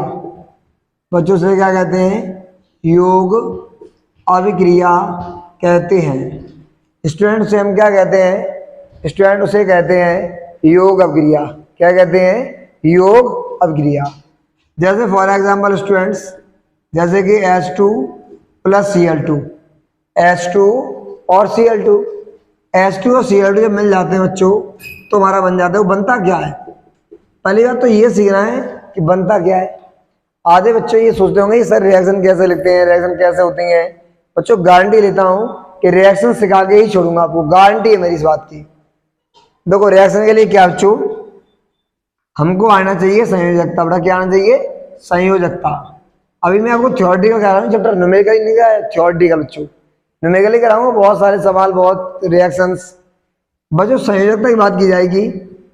बच्चों से क्या कहते हैं? योग अभिक्रिया कहते हैं। स्टूडेंट से हम क्या कहते हैं? स्टूडेंट उसे कहते हैं योग अभिक्रिया। क्या कहते हैं? योग अभिक्रिया। जैसे फॉर एग्जांपल स्टूडेंट्स, जैसे कि H2 प्लस Cl2, H2 और Cl2, H2 और Cl2 जब मिल जाते हैं बच्चों तो हमारा बन जाता है। वो बनता क्या है? पहली बात तो ये सीखना है कि बनता क्या है। आधे बच्चे ये सोचते होंगे सर रिएक्शन कैसे लिखते हैं, रिएक्शन कैसे होती हैं। बच्चों गारंटी लेता हूँ कि रिएक्शन सिखा के ही छोड़ूंगा आपको, गारंटी है मेरी इस बात की। देखो रिएक्शन के लिए क्या बच्चों, हमको आना चाहिए संयोजकता। बेटा क्या आना चाहिए? संयोजकता। अभी मैं आपको थ्योरेटिकल करा रहा हूँ, चैप्टर न्यूमेरिकल नहीं कराया, थ्योरेटिकल बच्चों। न्यूमेरिकली कराऊंगा, बहुत सारे सवाल, बहुत रिएक्शंस। बच्चों संयोजकता की बात की जाएगी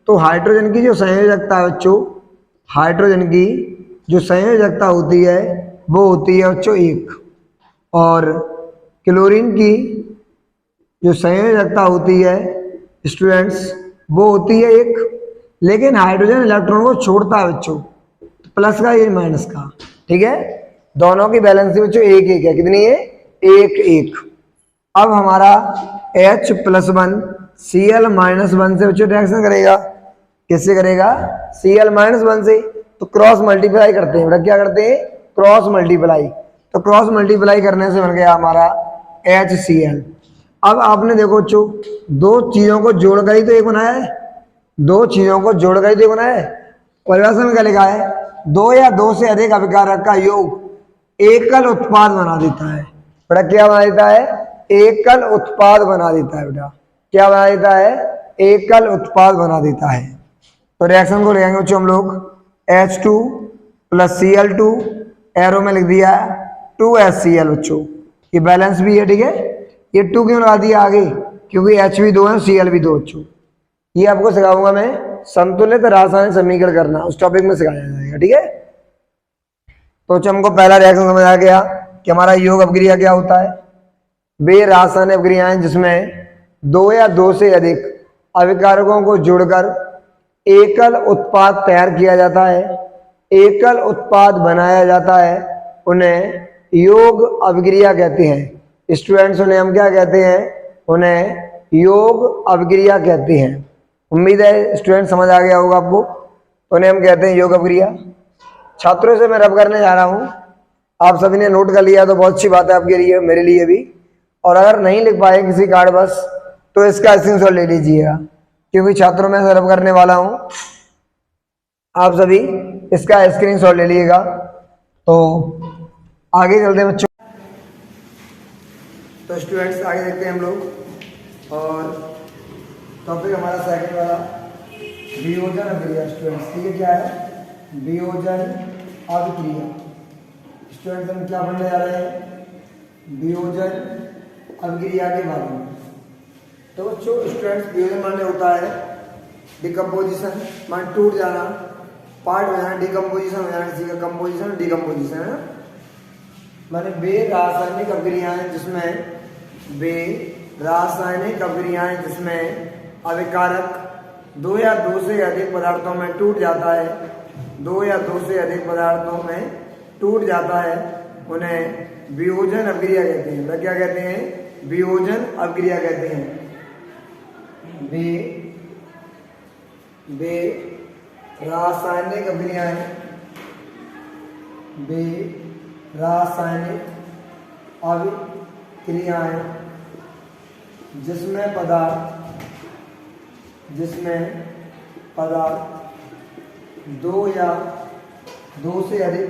तो हाइड्रोजन की जो संयोजकता है बच्चों, हाइड्रोजन की जो संयोजकता होती है वो होती है बच्चों 1, और क्लोरीन की जो संयोजकता होती है स्टूडेंट्स वो होती है 1। लेकिन हाइड्रोजन इलेक्ट्रॉन को छोड़ता है बच्चों, प्लस का या माइनस का, ठीक है। दोनों की बैलेंस बच्चों 1-1 है। कितनी है? 1-1। अब हमारा H+1 Cl-1 से बच्चों रिएक्शन करेगा। किससे करेगा? Cl-1 से। तो क्रॉस मल्टीप्लाई करते हैं। बेटा क्या करते हैं? Cross multiply. तो क्रॉस मल्टीप्लाई करने से बन गया हमारा HCl। अब आपने देखो बच्चों, दो चीजों को जोड़कर ही तो एक बनाया है, दो चीजों को जोड़कर ही तो बनाया है। परिभाषा में क्या लिखा है? दो या दो से अधिक अभिकारक का योग एकल उत्पाद बना देता है। बेटा क्या बना देता है? एकल उत्पाद बना देता है। बेटा क्या बना देता है? एकल उत्पाद बना देता है। तो रिएक्शन को लिखेंगे बच्चों हम लोग H2 प्लस Cl2, एरो में लिख दिया 2HCl बच्चों। ये बैलेंस भी है, ठीक है। ये 2 क्यों लगा दिया आगे? क्योंकि H भी 2 है, Cl भी 2 बच्चों। ये आपको सिखाऊंगा मैं, संतुलित रासायनिक समीकरण करना, उस टॉपिक में सिखाया जाएगा, ठीक है। तो हमको पहला रिएक्शन समझ आ गया कि हमारा योग अभिक्रिया क्या होता है। वे रासायनिक अभिक्रियाएं जिसमें दो या दो से अधिक अभिकारकों को जोड़कर एकल उत्पाद तैयार किया जाता है, एकल उत्पाद बनाया जाता है, उन्हें योग अभिक्रिया कहते हैं। स्टूडेंट्स उन्हें हम क्या कहते हैं? उन्हें योग अभिक्रिया कहते हैं। उम्मीद है स्टूडेंट समझ आ गया होगा आपको। उन्हें हम कहते हैं योग अभिक्रिया। छात्रों से मैं रब करने जा रहा हूँ, आप सभी ने नोट कर लिया तो बहुत अच्छी बात है आपके लिए, मेरे लिए भी। और अगर नहीं लिख पाए किसी कार्ड बस तो इसका स्क्रीनशॉट ले लीजिएगा, क्योंकि छात्रों में सर्व करने वाला हूं। आप सभी इसका स्क्रीनशॉट ले लीजिएगा। तो आगे चलते हैं बच्चों। तो स्टूडेंट्स आगे देखते हैं हम लोग, और टॉपिक हमारा सेकंड वाला वियोजन अभिक्रिया। स्टूडेंट्स ठीक है, क्या है? वियोजन अभिक्रिया। स्टूडेंट्स हम क्या पढ़ने जा रहे हैं? वियोजन अभिक्रिया के बारे में। तो बच्चों स्टूडेंट्स वियोजन माने होता है डिकम्पोजिशन, मान टूट जाना, पार्ट हो जाना, डिकम्पोजिशन हो जाना, किसी का कंपोजिशन डिकम्पोजिशन है ना। माने वे रासायनिक अभिक्रियाएं जिसमें अभिकारक दो या दो से अधिक पदार्थों में टूट जाता है, दो या दो से अधिक पदार्थों में टूट जाता है उन्हें वियोजन अभिक्रिया कहते हैं। वह क्या कहते हैं? वियोजन अभिक्रिया कहते हैं। वे रासायनिक अभिक्रियाएं जिसमें पदार्थ दो या दो से अधिक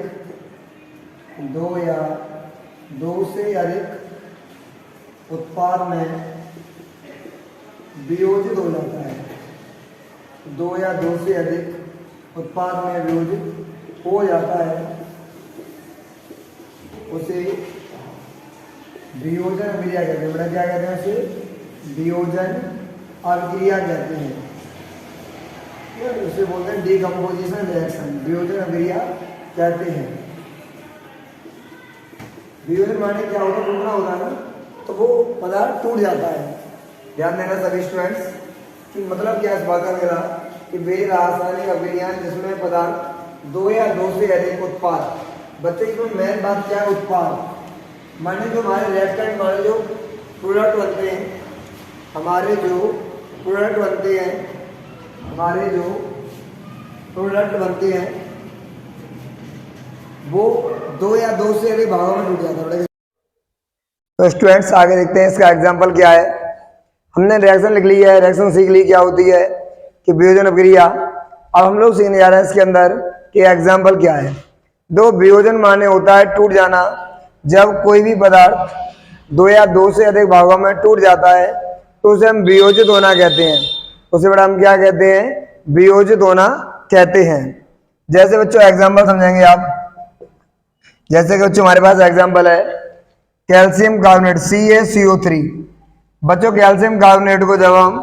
उत्पाद में वियोजित हो जाता है। दो या दो से अधिक उत्पाद में वियोजित हो जाता है उसे वियोजन अभिक्रिया कहते हैं। बड़ा क्या कहते हैं? उसे वियोजन अभिक्रिया कहते हैं। उसे बोलते हैं डीकम्पोजिशन रिएक्शन, वियोजन अभिक्रिया कहते हैं। वियोजन माने क्या होगा? टूटना होगा ना, तो वो पदार्थ टूट जाता है। ध्यान देना सभी स्टूडेंट्स कि मतलब क्या इस बात का मेरा कि वे रासायनिक अभिक्रियाएं जिसमें पदार्थ दो या दो से अधिक उत्पाद, बच्चे की मेन बात क्या है? उत्पाद माने जो हमारे रिएक्टेंट, हमारे जो प्रोडक्ट बनते हैं, हमारे जो प्रोडक्ट बनते हैं वो दो या दो से अधिक भागों में टूट जाता है। तो स्टूडेंट्स आगे देखते हैं इसका एग्जाम्पल क्या है। हमने रिएक्शन लिख ली है, रिएक्शन सीख ली क्या होती है कि वियोजन अभिक्रिया। अब हम लोग सीखने जा रहे हैं इसके अंदर कि एग्जाम्पल क्या है। दो वियोजन माने होता है टूट जाना। जब कोई भी पदार्थ दो या दो से अधिक भागों में टूट जाता है तो उसे हम वियोजित होना कहते हैं। उसे बड़ा हम क्या कहते हैं? वियोजित होना कहते हैं। जैसे बच्चों एग्जाम्पल समझेंगे आप। जैसे कि बच्चों हमारे पास एग्जाम्पल है कैल्शियम कार्बोनेट CaCO3। बच्चों कैल्शियम कार्बोनेट को जब हम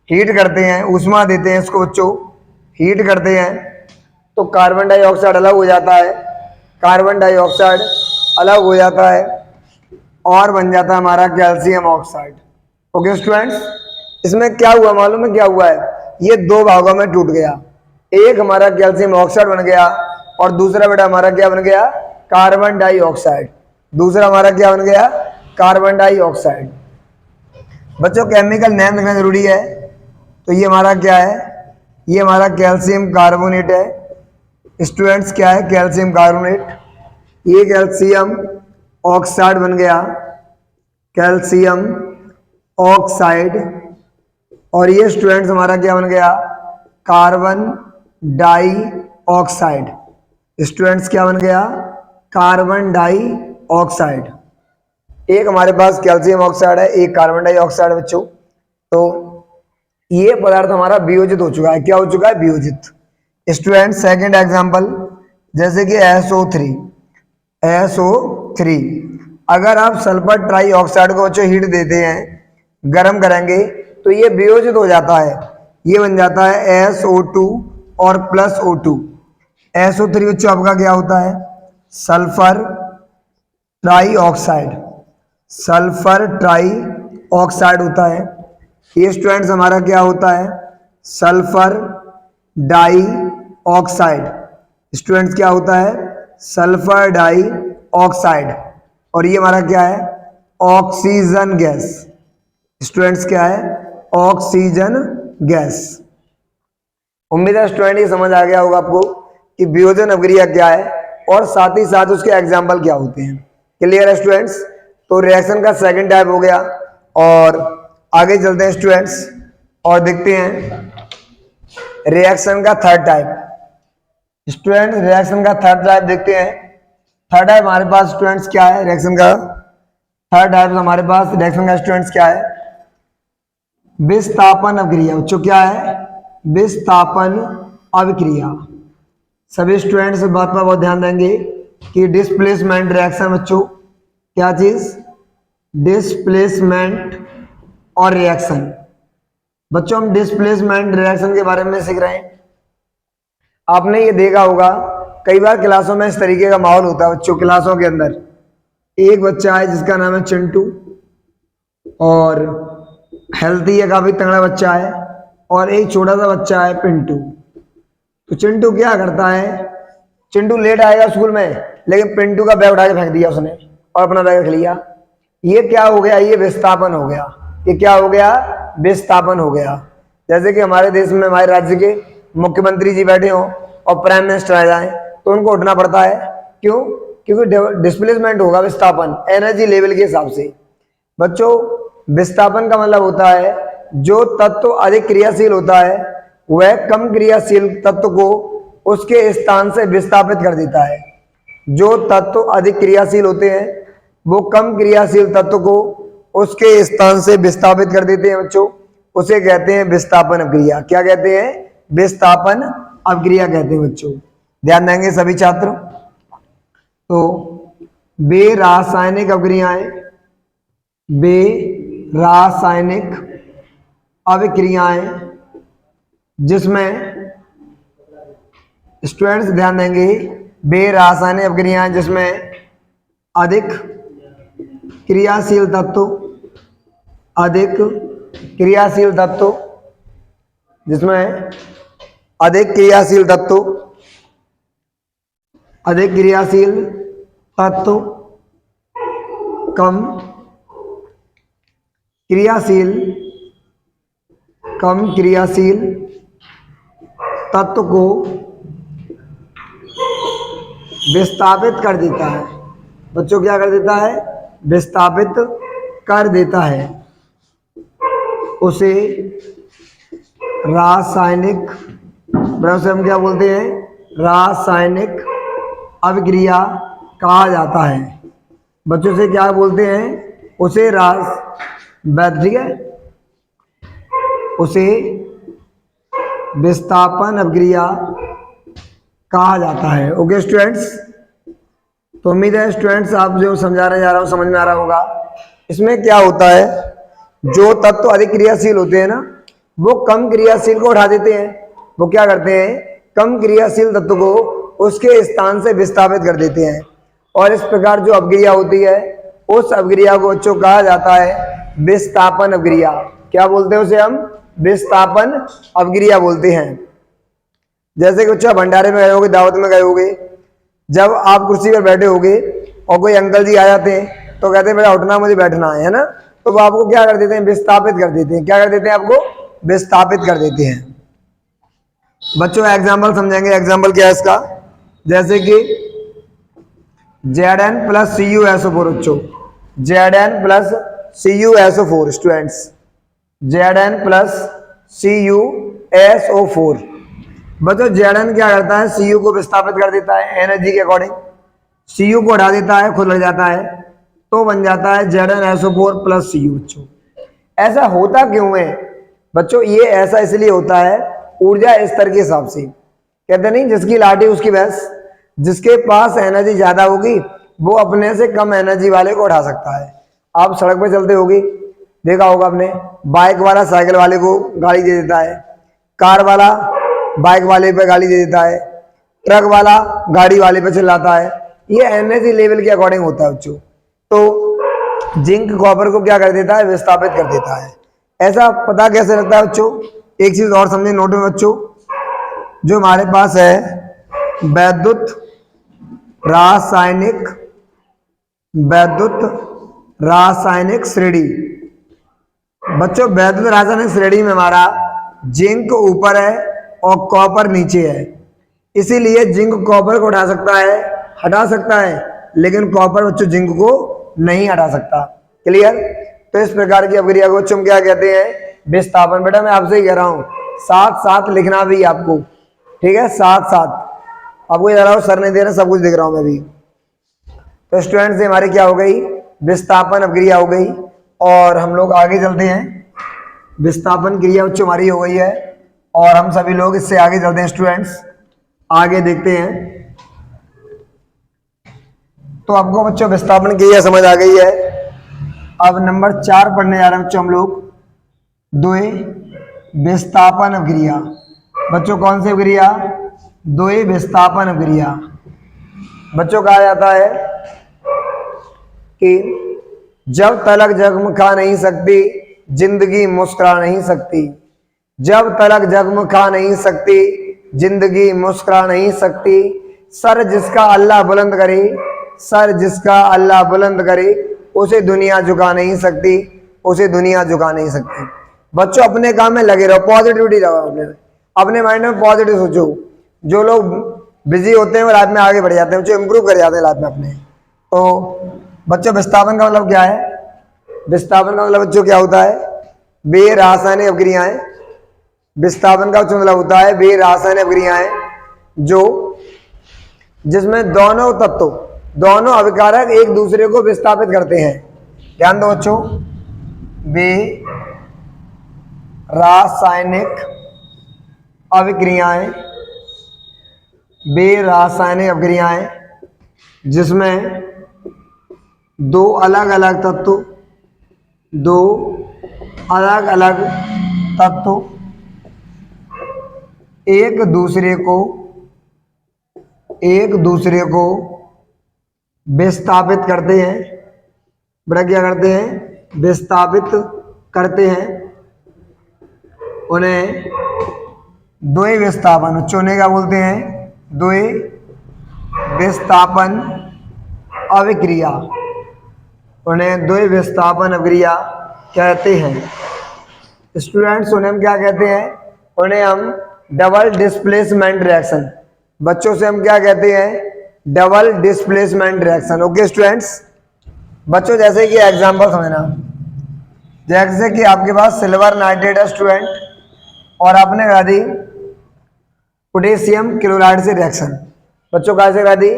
हीट करते हैं, ऊष्मा देते हैं इसको बच्चों, हीट करते हैं तो कार्बन डाइऑक्साइड अलग हो जाता है। कार्बन डाइऑक्साइड अलग हो जाता है और बन जाता है हमारा कैल्शियम ऑक्साइड। ओके स्टूडेंट्स, इसमें क्या हुआ मालूम है? क्या हुआ है? ये दो भागों में टूट गया। एक हमारा कैल्शियम ऑक्साइड बन गया और दूसरा बेटा हमारा क्या बन गया? Carbon dioxide. दूसरा हमारा क्या बन गया? Carbon dioxide. बच्चों केमिकल नेम लिखना जरूरी है। तो ये हमारा क्या है? ये हमारा कैल्शियम कार्बोनेट है। स्टूडेंट्स क्या है? Calcium carbonate. ये कैल्शियम ऑक्साइड बन गया, कैल्शियम ऑक्साइड। और ये स्टूडेंट्स हमारा क्या बन गया? Carbon dioxide. स्टूडेंट्स क्या बन गया? Carbon dioxide. एक हमारे पास कैल्शियम ऑक्साइड है, एक कार्बन डाइऑक्साइड है बच्चों। तो ये पदार्थ हमारा वियोजित हो चुका है। क्या हो चुका है? वियोजित। स्टूडेंट सेकंड एग्जांपल, जैसे कि SO3। अगर आप सल्फर ट्राई ऑक्साइड को बच्चों हीट देते हैं, गर्म करेंगे तो ये वियोजित हो जाता है। ये बन जाता है SO2 और प्लस O2। SO3 बच्चों आपका क्या होता है? Sulphur try oxide. Sulphur try oxide होता है। ये स्टूडेंट्स हमारा क्या होता है? Sulphur die oxide. स्टूडेंट्स क्या होता है? Sulphur dioxide. और ये हमारा क्या है? Oxygen gas. स्टूडेंट्स क्या है? Oxygen gas. उम्मीद है स्टूडेंट ये समझ आ गया होगा आपको कि वियोजन अभिक्रिया क्या है और साथ ही साथ उसके एग्जाम्पल क्या होते हैं। क्लियर है स्टूडेंट्स? तो रिएक्शन का सेकंड टाइप हो गया और आगे चलते हैं स्टूडेंट्स और देखते हैं रिएक्शन का थर्ड टाइप। स्टूडेंट्स रिएक्शन का थर्ड टाइप देखते हैं। थर्ड टाइप हमारे पास स्टूडेंट्स क्या है? रिएक्शन का थर्ड टाइप हमारे पास रिएक्शन का स्टूडेंट्स क्या है? विस्थापन अभिक्रिया। बच्चों क्या है? विस्थापन अभिक्रिया। सभी स्टूडेंट्स इस बात पर बहुत ध्यान देंगे कि डिस्प्लेसमेंट रिएक्शन बच्चों क्या चीज? डिस्प्लेसमेंट और रिएक्शन। बच्चों हम डिस्प्लेसमेंट रिएक्शन के बारे में सीख रहे हैं। आपने ये देखा होगा कई बार क्लासों में इस तरीके का माहौल होता है बच्चों। क्लासों के अंदर एक बच्चा है जिसका नाम है चिंटू और हेल्थी है, काफी तगड़ा बच्चा है, और एक छोटा सा बच्चा है पिंटू। तो चिंटू क्या करता है, चिंटू लेट आएगा स्कूल में, लेकिन पिंटू का बैग उठा के फेंक दिया उसने और अपना बैग रख लिया। ये क्या हो गया, ये विस्थापन हो गया। ये क्या हो गया, विस्थापन हो गया। जैसे कि हमारे देश में हमारे राज्य के मुख्यमंत्री जी बैठे हों और प्राइम मिनिस्टर आ जाए तो उनको उठना पड़ता है। क्यों? क्योंकि डिस्प्लेसमेंट होगा, विस्थापन एनर्जी लेवल के हिसाब से। बच्चों, विस्थापन का मतलब होता है जो तत्व अधिक क्रियाशील होता है वह कम क्रियाशील तत्व को उसके स्थान से विस्थापित कर देता है। जो तत्व अधिक क्रियाशील होते हैं वो कम क्रियाशील तत्व को उसके स्थान से विस्थापित कर देते हैं। बच्चों, उसे कहते हैं विस्थापन अपक्रिया। क्या कहते हैं? विस्थापन अपक्रिया कहते हैं। बच्चों, ध्यान देंगे सभी छात्र। तो वे रासायनिक अपक्रियाएं, वे रासायनिक अभिक्रियाएं जिसमें स्टूडेंट्स ध्यान देंगे, वे रासायनिक अभिक्रियाएं जिसमें अधिक क्रियाशील तत्व, अधिक क्रियाशील तत्व, जिसमें अधिक क्रियाशील तत्व, अधिक क्रियाशील तत्व, कम क्रियाशील, कम क्रियाशील तत्व को विस्थापित कर देता है। बच्चों, क्या कर देता है? विस्थापित कर देता है। उसे रासायनिक, उसे हम क्या बोलते हैं? रासायनिक अभिक्रिया कहा जाता है। बच्चों से क्या बोलते हैं? उसे ठीक है, उसे विस्थापन अभिक्रिया कहा जाता है। ओके स्टूडेंट्स, तो उम्मीद है स्टूडेंट्स आप जो समझाने जा रहा हूँ समझ में आ रहा होगा। इसमें क्या होता है, जो तत्व अधिक क्रियाशील होते हैं ना वो कम क्रियाशील को उठा देते हैं। वो क्या करते हैं? कम क्रियाशील तत्व को उसके स्थान से विस्थापित कर देते हैं। और इस प्रकार जो अपक्रिया होती है उस अपक्रिया को बच्चों कहा जाता है विस्थापन अपक्रिया। क्या बोलते हैं उसे हम? विस्थापन अपक्रिया बोलते हैं। जैसे कि बच्चों भंडारे में गए होगे, दावत में गए होगे, जब आप कुर्सी पर बैठे होगे और कोई अंकल जी आ जाते हैं तो कहते हैं बेटा उठना, मुझे बैठना है ना, तो वो आपको क्या कर देते हैं? विस्थापित कर देते हैं। क्या कर देते हैं? आपको विस्थापित कर देते हैं। बच्चों एग्जाम्पल समझेंगे। एग्जाम्पल क्या है इसका? जैसे कि Zn प्लस CuSO4। बच्चों, Zn plus CuSO4 students, Zn plus CuSO4। बच्चों Zn क्या करता है? Cu को विस्थापित कर देता है एनर्जी के अकॉर्डिंग। Cu को हटा देता है, खुद लग जाता है, तो बन जाता है ZnSO4 प्लस Cu। बच्चों, ऐसा होता क्यों है? बच्चों, ये ऐसा इसलिए होता है ऊर्जा स्तर के हिसाब से। कहते नहीं जिसकी लाठी उसकी भैंस, जिसके पास एनर्जी ज्यादा होगी वो अपने से कम एनर्जी वाले को उठा सकता है। आप सड़क पर चलते होगे, देखा होगा आपने, बाइक वाला साइकिल वाले को गाड़ी दे देता है, कार वाला बाइक वाले पे गाड़ी दे देता है, ट्रक वाला गाड़ी वाले पे चिल्लाता है। ये एनर्जी लेवल के अकॉर्डिंग होता है बच्चों। तो जिंक कॉपर को क्या कर देता है? विस्थापित कर देता है। ऐसा पता कैसे लगता है बच्चों? एक चीज और समझे नोट में बच्चों, जो हमारे पास है वैद्युत रासायनिक श्रेणी। बच्चों, वैद्युत रासायनिक श्रेणी में हमारा जिंक ऊपर है और कॉपर नीचे है। इसीलिए जिंक कॉपर को उठा सकता है, हटा सकता है, लेकिन कॉपर बच्चों जिंक को नहीं हटा सकता। क्लियर? तो इस प्रकार की अपक्रिया को बच्चों क्या कहते हैं? विस्थापन। बेटा मैं आपसे ही कह रहा हूं, साथ साथ लिखना भी आपको, ठीक है? साथ साथ आपको ये रहा सर नहीं दे रहा, सब कुछ दिख रहा हूं मैं भी। तो स्टूडेंट्स हमारी क्या हो गई? विस्थापन अपक्रिया हो गई। और हम लोग आगे चलते हैं। विस्थापन क्रिया बच्चों हमारी हो गई है और हम सभी लोग इससे आगे चलते हैं। स्टूडेंट्स आगे देखते हैं। तो आपको बच्चों विस्थापन क्रिया समझ आ गई है। अब नंबर 4 पढ़ने जा रहे हैं बच्चों हम लोग, द्वय विस्थापन अपक्रिया। बच्चों कौन सी अपक्रिया? द्वय विस्थापन अपक्रिया। बच्चों कहा जाता है कि जब तलक जगमगा नहीं सकती जिंदगी मुस्कुरा नहीं सकती, जब तलक जगमगा नहीं सकती जिंदगी मुस्कुरा नहीं सकती। सर जिसका अल्लाह बुलंद करे, सर जिसका अल्लाह बुलंद करे, उसे दुनिया झुका नहीं सकती, उसे दुनिया झुका नहीं सकती। बच्चों अपने काम में लगे रहो, पॉजिटिविटी रहो, अपने माइंड में पॉजिटिव सोचो। जो लोग बिजी होते हैं वो लाइफ में आगे बढ़ जाते हैं, जो इंप्रूव कर जाते हैं लाइफ में अपने। तो बच्चों विस्थापन का मतलब क्या है? विस्थापन का मतलब बच्चों क्या होता है? बेरासायनिक अभिक्रियाएं। विस्थापन का मतलब होता है बेरासायनिक अभिक्रियाएं जो जिसमें दोनों तत्व, दोनों अभिकारक एक दूसरे को विस्थापित करते हैं। ध्यान दो बच्चों, बेरासायनिक अभिक्रियाएं, बेरासायनिक अभिक्रियाएं जिसमें दो अलग अलग तत्व, दो अलग अलग तत्व एक दूसरे को विस्थापित करते हैं। बड़ा क्या करते हैं? विस्थापित करते हैं। उन्हें द्वि विस्थापन, उन्हें क्या बोलते हैं? द्वि विस्थापन अभिक्रिया। उन्हें द्वि विस्थापन अभिक्रिया कहते हैं। स्टूडेंट्स उन्हें हम क्या कहते हैं? उन्हें हम डबल डिस्प्लेसमेंट रिएक्शन, बच्चों से हम क्या कहते हैं? Double displacement reaction. Okay students, बच्चों जैसे कि एग्जांपल समझना, जैसे कि आपके पास सिल्वर नाइट्रेट है स्टूडेंट, और आपने करा दी पोटेशियम क्लोराइड से रिएक्शन। बच्चों कैसे करा दी?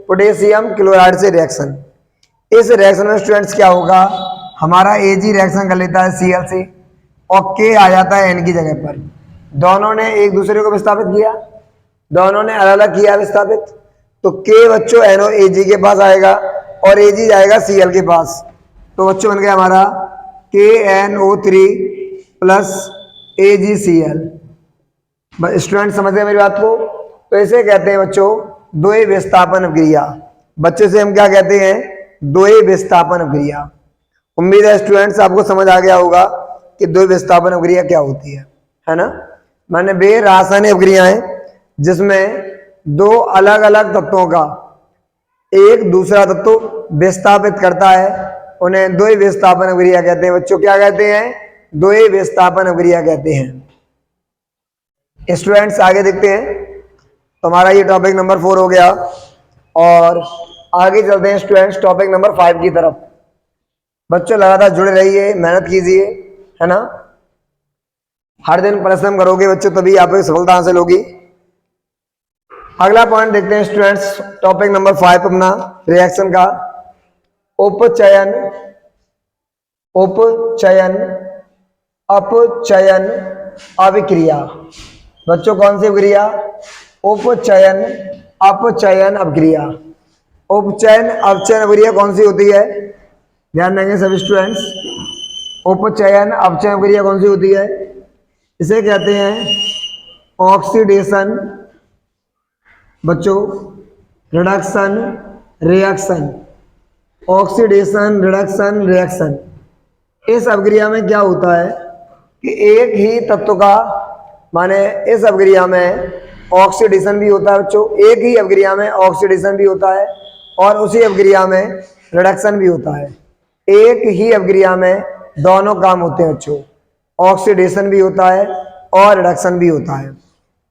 पोटेशियम क्लोराइड से रिएक्शन। इस रिएक्शन में स्टूडेंट्स क्या होगा? हमारा Ag रिएक्शन कर लेता है Cl से, और K आ जाता है N की जगह पर। दोनों ने एक दूसरे को विस्थापित किया, दोनों ने अलग अलग किया विस्थापित, तो K बच्चों NOAG के पास आएगा और Ag जाएगा Cl के पास। तो बच्चों बन गया हमारा KNO3 प्लस AgCl। स्टूडेंट समझ गए मेरी बात को? तो इसे कहते हैं बच्चों द्वि विस्थापन अभिक्रिया। बच्चे से हम क्या कहते हैं? द्वि विस्थापन अभिक्रिया। उम्मीद है स्टूडेंट्स आपको समझ आ गया होगा कि द्वि विस्थापन अभिक्रिया क्या होती है ना? माने बेरासायनिक अभिक्रियाएं जिसमें दो अलग अलग तत्वों का एक दूसरा तत्व विस्थापित करता है, उन्हें द्वि विस्थापन अभिक्रिया कहते हैं। बच्चों क्या कहते हैं? द्वि विस्थापन अभिक्रिया कहते हैं। स्टूडेंट्स आगे देखते हैं, तो हमारा ये टॉपिक नंबर 4 हो गया, और आगे चलते हैं स्टूडेंट्स टॉपिक नंबर 5 की तरफ। बच्चों लगातार जुड़े रहिए, मेहनत कीजिए, है ना? हर दिन परिश्रम करोगे बच्चों तभी आपको सफलता हासिल होगी। अगला पॉइंट देखते हैं स्टूडेंट्स, टॉपिक नंबर 5 अपना रिएक्शन का, उपचयन अपचयन अभिक्रिया। बच्चों कौन सी अभिक्रिया? उपचयन अपचयन अभिक्रिया। उपचयन अपचयन अभिक्रिया कौन सी होती है? ध्यान देंगे सभी स्टूडेंट्स। उपचयन अपचयन अभिक्रिया कौन सी होती है? इसे कहते हैं ऑक्सीडेशन बच्चों reduction reaction. Oxidation reduction reaction. इस अभिक्रिया में क्या होता है कि एक ही तत्व का, माने इस अभिक्रिया में ऑक्सीडेशन भी होता है बच्चों, एक ही अभिक्रिया में ऑक्सीडेशन भी होता है और उसी अभिक्रिया में रिडक्शन भी होता है। एक ही अभिक्रिया में दोनों काम होते हैं बच्चों, ऑक्सीडेशन भी होता है और रिडक्शन भी होता है।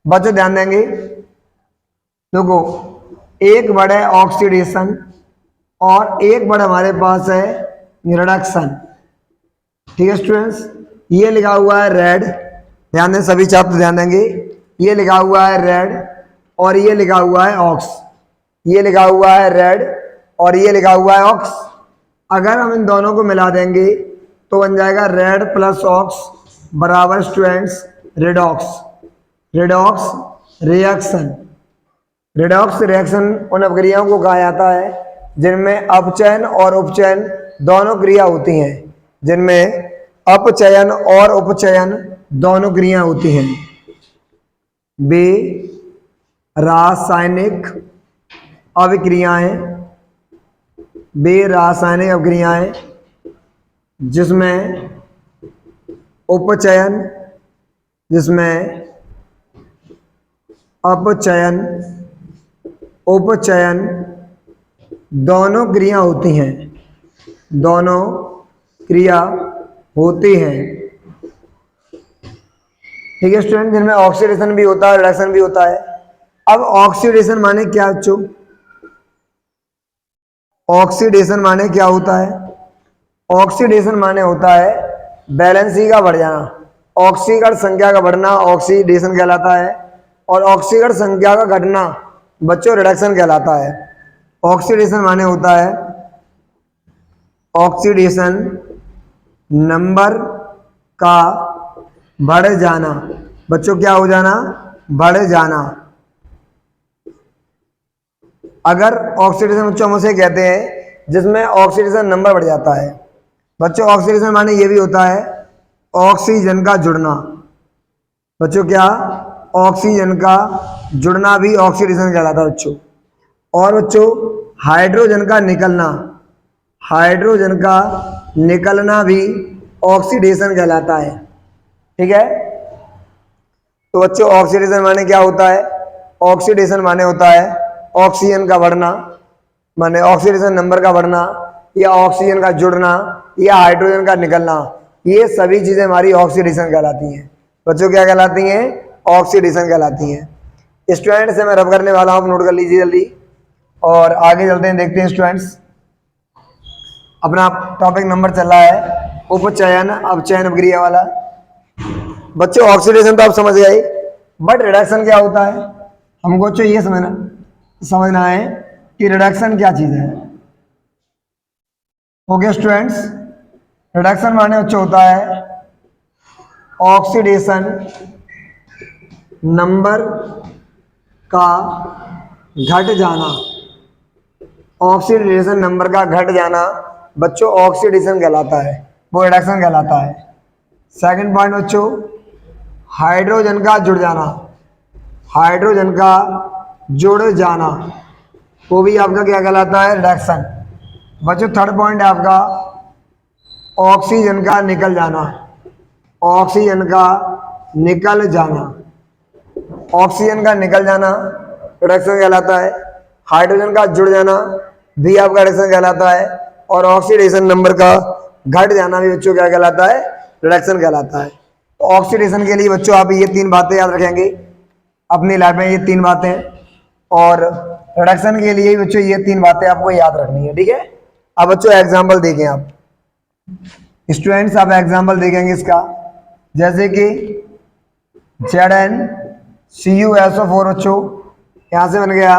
बच्चों ध्यान देंगे, देखो एक वर्ड है ऑक्सीडेशन और एक वर्ड हमारे पास है रिडक्शन। ठीक है स्टूडेंट्स, ये लिखा हुआ है रेड, ध्यान दें सभी छात्र ध्यान देंगे, ये लिखा हुआ है रेड और ये लिखा हुआ है ऑक्स। ये लिखा हुआ है रेड और ये लिखा हुआ है ऑक्स। अगर हम इन दोनों को मिला देंगे तो बन जाएगा रेड प्लस ऑक्स बराबर students redox. Redox reaction. Redox reaction उन अभिक्रियाओं को कहा जाता है जिनमें अपचयन और उपचयन दोनों क्रिया होती हैं, जिनमें अपचयन और उपचयन दोनों क्रिया होती हैं। वे रासायनिक अभिक्रियाएं, बेरासायनिक अभिक्रियाएं जिसमें उपचयन अपचयन, उपचयन दोनों क्रिया होती हैं, दोनों क्रिया होती हैं। ठीक है स्टूडेंट, जिनमें ऑक्सीडेशन भी होता है, रिडक्शन भी होता है। अब ऑक्सीडेशन माने क्या बच्चों? ऑक्सीडेशन माने क्या होता है? ऑक्सीडेशन माने होता है वैलेंसी का बढ़ जाना, ऑक्सीकरण संख्या का बढ़ना ऑक्सीडेशन कहलाता है, और ऑक्सीकरण संख्या का घटना बच्चों रिडक्शन कहलाता है। ऑक्सीडेशन माने होता है ऑक्सीडेशन नंबर का बढ़ जाना, बच्चों क्या हो जाना? बढ़ जाना। अगर ऑक्सीडेशन बच्चों हम उसे कहते हैं जिसमें ऑक्सीडेशन नंबर बढ़ जाता है। बच्चों ऑक्सीडेशन माने ये भी होता है ऑक्सीजन का जुड़ना, बच्चों क्या? ऑक्सीजन का जुड़ना भी ऑक्सीडेशन कहलाता है बच्चों। और बच्चों हाइड्रोजन का निकलना, हाइड्रोजन का निकलना भी ऑक्सीडेशन कहलाता है। ठीक है, तो बच्चों ऑक्सीडेशन माने क्या होता है? ऑक्सीडेशन माने होता है ऑक्सीजन का बढ़ना, माने ऑक्सीडेशन नंबर का बढ़ना, या ऑक्सीजन का जुड़ना, या हाइड्रोजन का निकलना, ये सभी चीजें हमारी ऑक्सीडेशन कहलाती हैं। बच्चों क्या कहलाती हैं? ऑक्सीडेशन कहलाती हैं। स्टूडेंट से मैं रब करने वाला हूं, नोट कर लीजिए जल्दी, और आगे चलते हैं, देखते हैं स्टूडेंट्स। अपना टॉपिक नंबर चल रहा है उपचयन अपचयन अपक्रिया वाला। बच्चों ऑक्सीडेशन तो आप समझ गए, बट रिडक्शन क्या होता है? हमको तो ये समझना है कि रिडक्शन क्या चीज है। ओके स्टूडेंट्स, रिडक्शन माने बच्चों होता है ऑक्सीडेशन नंबर का घट जाना, ऑक्सीडेशन नंबर का घट जाना बच्चों ऑक्सीडेशन कहलाता है, वो रिडक्शन कहलाता है। सेकंड पॉइंट बच्चों हाइड्रोजन का जुड़ जाना, हाइड्रोजन का जुड़ जाना वो भी आपका क्या कहलाता है? रिडक्शन। बच्चों थर्ड पॉइंट है आपका ऑक्सीजन का निकल जाना, ऑक्सीजन का निकल जाना, ऑक्सीजन का निकल जाना रिडक्शन कहलाता है। हाइड्रोजन का जुड़ जाना भी आपका रिडक्शन कहलाता है, और ऑक्सीडेशन नंबर का घट जाना भी बच्चों क्या कहलाता है? रिडक्शन कहलाता है। तो ऑक्सीडेशन के लिए बच्चों आप ये तीन बातें याद रखेंगे अपनी लाइफ में, ये तीन बातें, और रिडक्शन के लिए बच्चों ये तीन बातें आपको याद रखनी है। ठीक है, अब बच्चों एग्जाम्पल देखें आप, स्टूडेंट्स आप एग्जाम्पल देखेंगे इसका, जैसे कि ZnCuSO4 बच्चों यहां से बन गया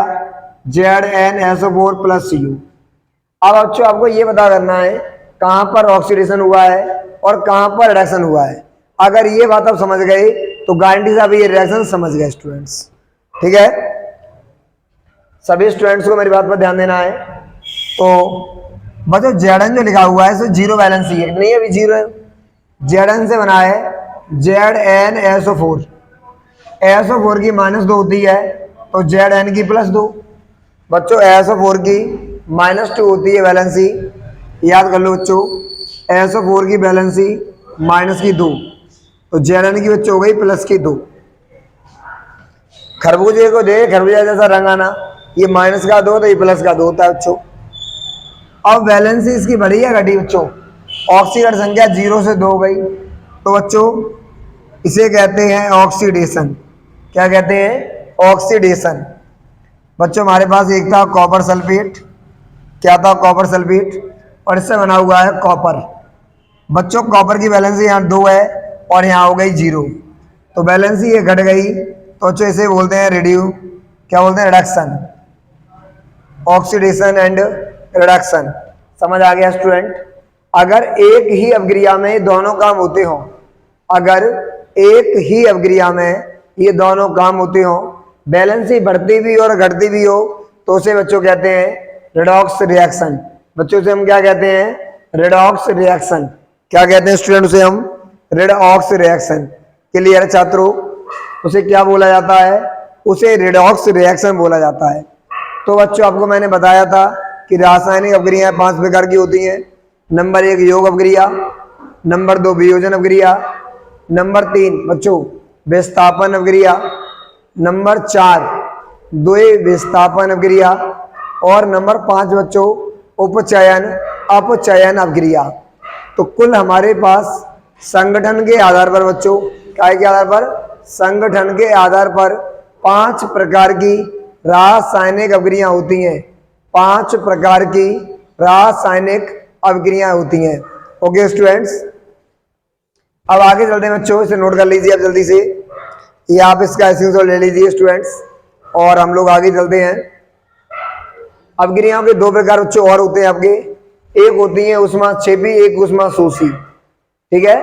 ZnSO4 + Cu। अब बच्चों आपको ये पता करना है कहां पर ऑक्सीडेशन हुआ है और कहां पर रिडक्शन हुआ है। अगर ये बात आप समझ गए तो गारंटी से आप ये रिडक्शन समझ गए स्टूडेंट्स। ठीक है, सभी स्टूडेंट्स को मेरी बात पर ध्यान देना है। तो बच्चों Zn जो लिखा हुआ है सो जीरो बैलेंसी है, नहीं अभी जीरो है। Zn से बना है ZnSO4, SO4 की -2 होती है तो Zn की +2। बच्चों SO4 की -2 होती है बैलेंसी, याद कर लो बच्चों, SO4 की बैलेंसी -2, तो Zn की बच्चों हो गई +2। खरबूजे को दे खरबूजा जैसा रंग आना, ये -2 तो ये +2 होता है बच्चों। अब बैलेंसी इसकी बढ़ी है घटी बच्चों? ऑक्सीकरण संख्या 0 से 2 हो गई, तो बच्चों इसे कहते हैं ऑक्सीडेशन। क्या कहते हैं? ऑक्सीडेशन। बच्चों हमारे पास एक था कॉपर सल्फेट, क्या था? कॉपर सल्फेट, और इससे बना हुआ है कॉपर। बच्चों कॉपर की बैलेंसी यहाँ 2 है और यहाँ हो गई 0, तो बैलेंसी ये घट गई, तो बच्चों इसे बोलते हैं क्या बोलते हैं? रिडक्शन। ऑक्सीडेशन एंड रिडक्शन, समझ आ गया स्टूडेंट? अगर एक ही अपक्रिया में दोनों काम होते हों, अगर एक ही अपक्रिया में ये दोनों काम होते हों, बैलेंसी बढ़ती भी और घटती भी हो, तो उसे बच्चों कहते हैं रिडॉक्स रिएक्शन। बच्चों से हम क्या कहते हैं? Redox reaction. क्या कहते हैं स्टूडेंट? उसे हम रिडॉक्स रिएक्शन। क्लियर छात्रों? उसे क्या बोला जाता है? उसे रिडॉक्स रिएक्शन बोला जाता है। तो बच्चों आपको मैंने बताया था कि रासायनिक अपक्रियाएं 5 प्रकार की होती हैं। नंबर 1 योग अपक्रिया, नंबर 2 वियोजन अपक्रिया, नंबर 3 बच्चों विस्थापन अपक्रिया, नंबर 4 द्वि विस्थापन अभिक्रिया और नंबर 5 बच्चों उपचयन अपचयन अभिक्रिया। तो कुल हमारे पास संगठन के आधार पर बच्चों, काय के आधार पर, संगठन के आधार पर 5 प्रकार की रासायनिक अभिक्रिया होती हैं। 5 प्रकार की रासायनिक अभिक्रिया होती हैं। ओके स्टूडेंट्स, अब आगे चलते हैं बच्चों, इसे नोट कर लीजिए आप जल्दी से, ये आप इसका स्क्रीनशॉट ले लीजिए स्टूडेंट्स, और हम लोग आगे चलते हैं। अभिक्रियाओं के 2 प्रकार बच्चों और होते हैं आपके, एक होती है ऊष्मा क्षेपी, एक ऊष्मा शोषी। ठीक है,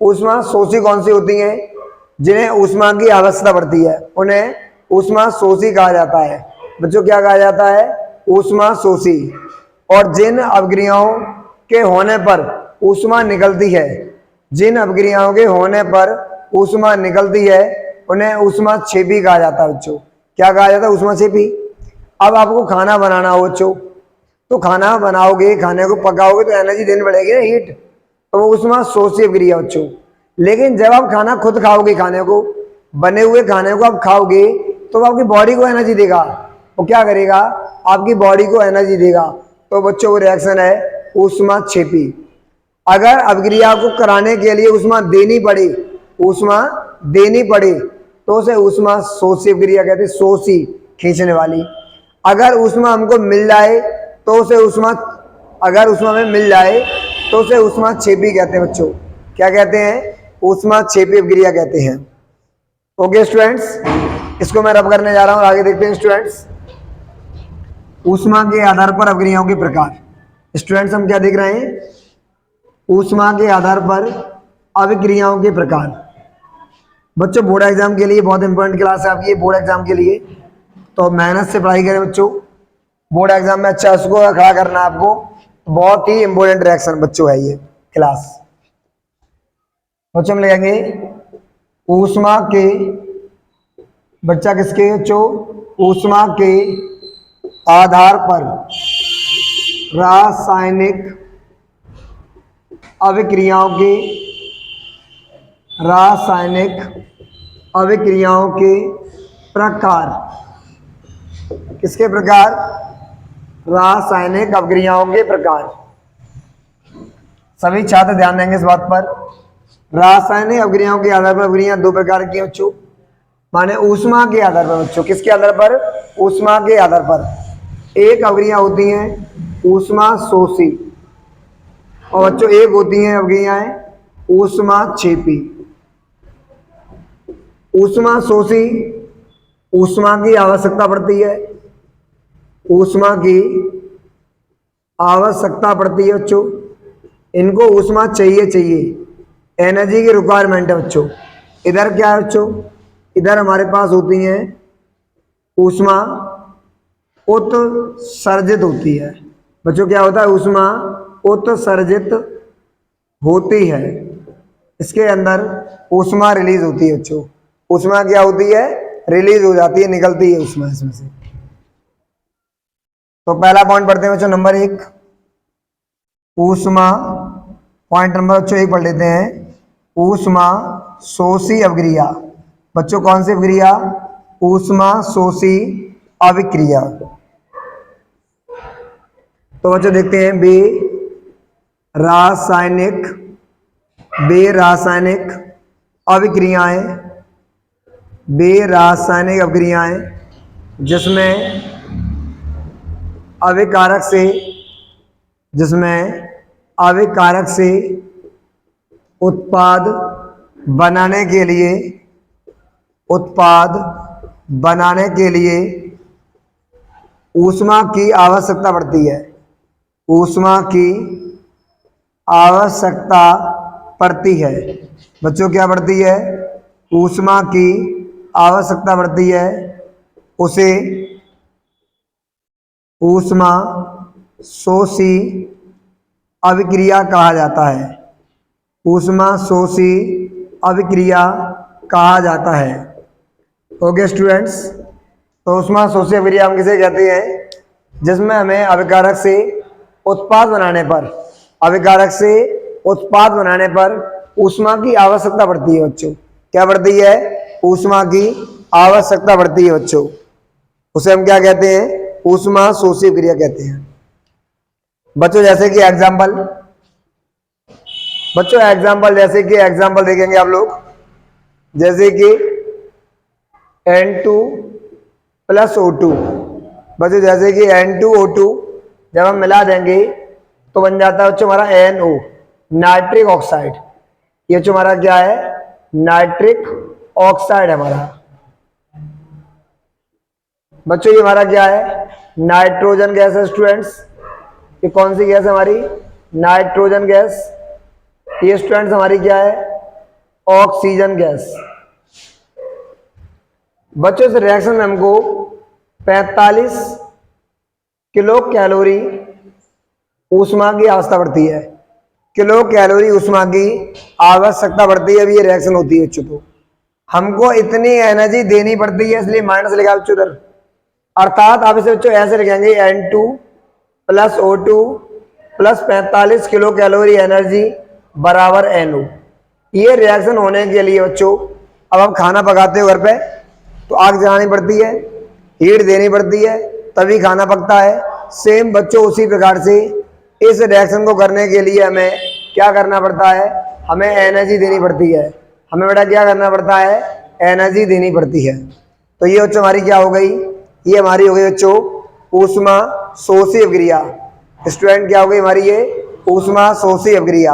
ऊष्मा शोषी कौन सी होती हैं? जिन्हें ऊष्मा की आवश्यकता पड़ती है उन्हें ऊष्मा शोषी कहा जाता है। बच्चों क्या कहा जाता है? ऊष्मा शोषी। और जिन अभिक्रियाओं के होने पर ऊष्मा निकलती है, जिन अभिक्रियाओं के होने पर ऊष्मा निकलती है उन्हें ऊष्मा क्षेपी कहा जाता है बच्चों। क्या कहा जाता है? ऊष्मा क्षेपी। अब आपको खाना बनाना हो बच्चों, तो खाना बनाओगे, खाने को पकाओगे तो एनर्जी देनी पड़ेगी ना, हीट, तो वो ऊष्मा शोषी अभिक्रिया बच्चों। लेकिन जब आप खाना खुद खाओगे, खाने को, बने हुए खाने को आप खाओगे, तो आपकी बॉडी को एनर्जी देगा। वो क्या करेगा? आपकी बॉडी को एनर्जी देगा। तो बच्चों वो रिएक्शन है ऊष्मा क्षेपी। अगर अभिक्रिया को कराने के लिए ऊष्मा देनी पड़े, ऊष्मा देनी पड़े, तो उसे ऊष्मा शोषी अभिक्रिया कहते हैं, शोषी, खींचने वाली। अगर ऊष्मा हमको मिल जाए तो उसे ऊष्मा, अगर ऊष्मा में मिल जाए तो उसे ऊष्मा क्षेपी कहते हैं बच्चों। क्या कहते हैं? ऊष्मा क्षेपी अभिक्रिया कहते हैं। ओके स्टूडेंट्स, इसको मैं रब करने जा रहा हूं, आगे देखते हैं स्टूडेंट्स। ऊष्मा के आधार पर अभिक्रियाओं के प्रकार। स्टूडेंट्स हम क्या देख रहे हैं? ऊष्मा के आधार पर अभिक्रियाओं के प्रकार। बच्चों बोर्ड एग्जाम के लिए बहुत इंपॉर्टेंट क्लास है आपकी, बोर्ड एग्जाम के लिए, तो मेहनत से पढ़ाई करें बच्चों। बोर्ड एग्जाम में अच्छा उसको खड़ा करना है आपको, बहुत ही इंपॉर्टेंट रिएक्शन बच्चों है ये क्लास। बच्चों हम लेंगे ऊष्मा के, बच्चा किसके बच्चों? ऊष्मा के आधार पर रासायनिक अभिक्रियाओं के, रासायनिक अभिक्रियाओं के प्रकार। किसके प्रकार? रासायनिक अभिक्रियाओं के प्रकार। सभी छात्र ध्यान देंगे इस बात पर। रासायनिक अभिक्रियाओं के आधार पर अभिक्रियां 2 प्रकार की बच्चों, माने ऊष्मा के आधार पर बच्चों। किसके आधार पर? ऊष्मा के आधार पर। एक अभिक्रियां होती हैं ऊष्मा शोषी, और बच्चों एक होती हैं अभिक्रियाएं ऊष्मा क्षेपी। ऊष्मा शोषी, ऊष्मा की आवश्यकता पड़ती है, ऊष्मा की आवश्यकता पड़ती है बच्चों, इनको ऊष्मा चाहिए, एनर्जी की रिक्वायरमेंट है बच्चों। इधर क्या है बच्चों? इधर हमारे पास होती हैं ऊष्मा उत्सर्जित होती है बच्चों। क्या होता है? ऊष्मा उत्सर्जित होती है, इसके अंदर ऊष्मा रिलीज होती है बच्चों। ऊष्मा क्या होती है? रिलीज हो जाती है, निकलती है ऊष्मा इसमें से। तो पहला पॉइंट पढ़ते हैं बच्चों, नंबर 1 ऊष्मा, पॉइंट नंबर बच्चों 1 पढ़ लेते हैं, ऊष्मा शोषी अभिक्रिया। बच्चों कौन सी अभिक्रिया? ऊष्मा शोषी अभिक्रिया। तो बच्चों देखते हैं बेरासायनिक अभिक्रियाएं, बेरासायनिक अभिक्रियाएं जिसमें अभिकारक से उत्पाद बनाने के लिए ऊष्मा की आवश्यकता पड़ती है, ऊष्मा की आवश्यकता पड़ती है बच्चों। क्या पड़ती है? ऊष्मा की आवश्यकता पड़ती है, उसे ऊष्मा शोषी अभिक्रिया कहा जाता है, ऊष्मा शोषी अभिक्रिया कहा जाता है। ओके स्टूडेंट्स, तो ऊष्मा शोषी अभिक्रिया हम किसे कहते हैं? जिसमें हमें अभिकारक से उत्पाद बनाने पर ऊष्मा की आवश्यकता पड़ती है बच्चों। क्या पड़ती है? ऊष्मा की आवश्यकता बढ़ती है बच्चों, उसे हम क्या कहते हैं, ऊष्मा शोषी क्रिया कहते हैं। बच्चों जैसे कि एग्जाम्पल, जैसे कि एग्जाम्पल देखेंगे आप लोग, जैसे कि N2 प्लस O2। बच्चों जैसे कि N2O2 जब हम मिला देंगे तो बन जाता है बच्चों हमारा NO, नाइट्रिक ऑक्साइड। ये बच्चों हमारा क्या है, नाइट्रिक ऑक्साइड है हमारा। बच्चों ये हमारा क्या है, नाइट्रोजन गैस है स्टूडेंट्स। ये कौन सी गैस है हमारी, नाइट्रोजन गैस। ये स्टूडेंट्स हमारी क्या है, ऑक्सीजन गैस। बच्चों इस रिएक्शन में हमको 45 किलो कैलोरी ऊष्मा की आवश्यकता पड़ती है, किलो कैलोरी ऊष्मा की आवश्यकता पड़ती है। अभी ये रिएक्शन होती है बच्चों, तो हमको इतनी एनर्जी देनी पड़ती है, इसलिए माइनस लिखा बच्चों उधर। अर्थात आप इसे बच्चों ऐसे लिखेंगे N2 plus O2 plus 45 kilo calorie energy बराबर NO। ये रिएक्शन होने के लिए बच्चों, अब हम खाना पकाते हो घर पे तो आग जलानी पड़ती है, हीट देनी पड़ती है, तभी खाना पकता है। सेम बच्चों उसी प्रकार से इस रिएक्शन को करने के लिए हमें क्या करना पड़ता है, हमें एनर्जी देनी पड़ती है। हमें बेटा क्या करना पड़ता है, एनर्जी देनी पड़ती है। तो ये बच्चों हमारी क्या हो गई, ये हमारी हो गई बच्चों ऊष्मा शोषी अभिक्रिया। स्टूडेंट क्या हो गई हमारी, ये ऊष्मा शोषी अभिक्रिया।